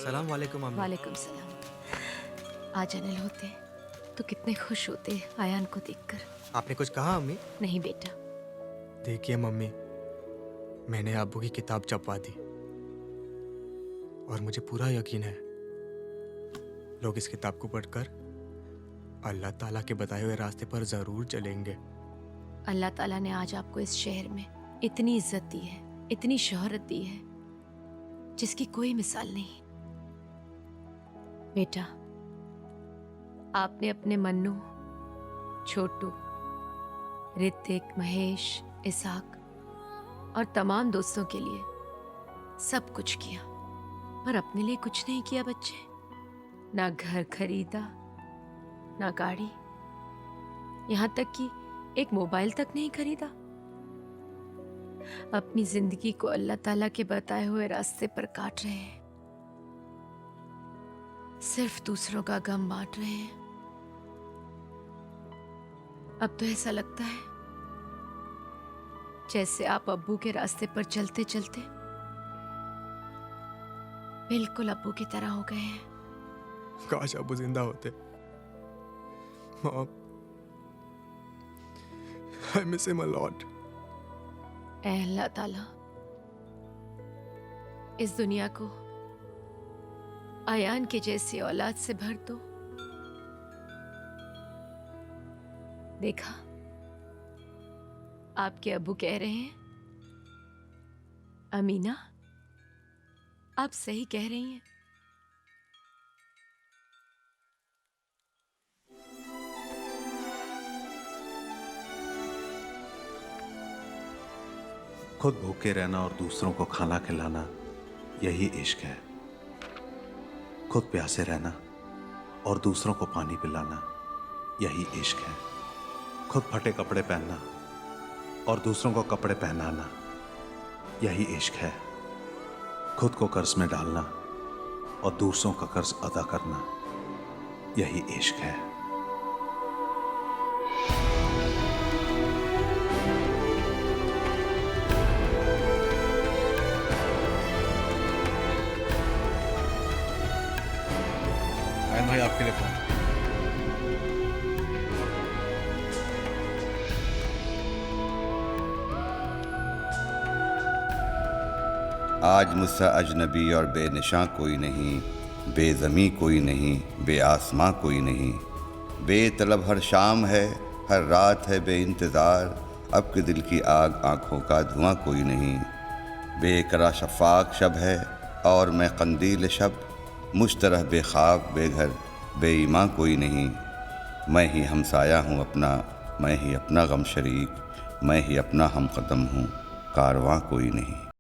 सलाम वालेकुम अम्मी। वालेकुम सलाम। आज अनिल होते तो कितने खुश होते आयान को देखकर। आपने कुछ कहा अम्मी? नहीं बेटा। देखिए मम्मी, मैंने अब्बू की किताब छपवा दी और मुझे पूरा यकीन है लोग इस किताब को पढ़कर अल्लाह ताला के बताए हुए रास्ते पर जरूर चलेंगे। अल्लाह ताला ने आज आपको इस शहर में इतनी इज्जत दी है, इतनी शोहरत दी है जिसकी कोई मिसाल नहीं। बेटा, आपने अपने मन्नू, छोटू, ऋतिक, महेश, इसाक और तमाम दोस्तों के लिए सब कुछ किया, पर अपने लिए कुछ नहीं किया बच्चे। ना घर खरीदा, ना गाड़ी, यहाँ तक कि एक मोबाइल तक नहीं खरीदा। अपनी जिंदगी को अल्लाह ताला के बताए हुए रास्ते पर काट रहे हैं, सिर्फ दूसरों का गम बांट रहे हैं। अब तो ऐसा लगता है जैसे आप अब्बू के रास्ते पर चलते चलते बिल्कुल अब्बू की तरह हो गए हैं। काश अब्बू जिंदा होते। Mom, I miss him a lot. ऐ अल्लाह ताला, इस दुनिया को आयान के जैसी औलाद से भर दो। देखा, आपके अब्बू कह रहे हैं अमीना, आप सही कह रही हैं। खुद भूखे रहना और दूसरों को खाना खिलाना, यही इश्क है। खुद प्यासे रहना और दूसरों को पानी पिलाना, यही इश्क है। खुद फटे कपड़े पहनना और दूसरों को कपड़े पहनाना, यही इश्क है। खुद को कर्ज में डालना और दूसरों का कर्ज अदा करना, यही इश्क है। आयन भाई आपके लिए फोन। आज मुझसे अजनबी और बेनिशां कोई नहीं, बेज़मी कोई नहीं, बेआसमां कोई नहीं। बेतलब हर शाम है, हर रात है बेइंतज़ार, अब के दिल की आग आँखों का धुआं कोई नहीं। बेकरा शफ़ाक़ शब है और मैं कंदील शब, मुझ तरह बेख्वाब बेघर बेईमां कोई नहीं। मैं ही हमसाया हूँ अपना, मैं ही अपना गम शरीक, मैं ही अपना हमकदम हूँ, कारवां कोई नहीं।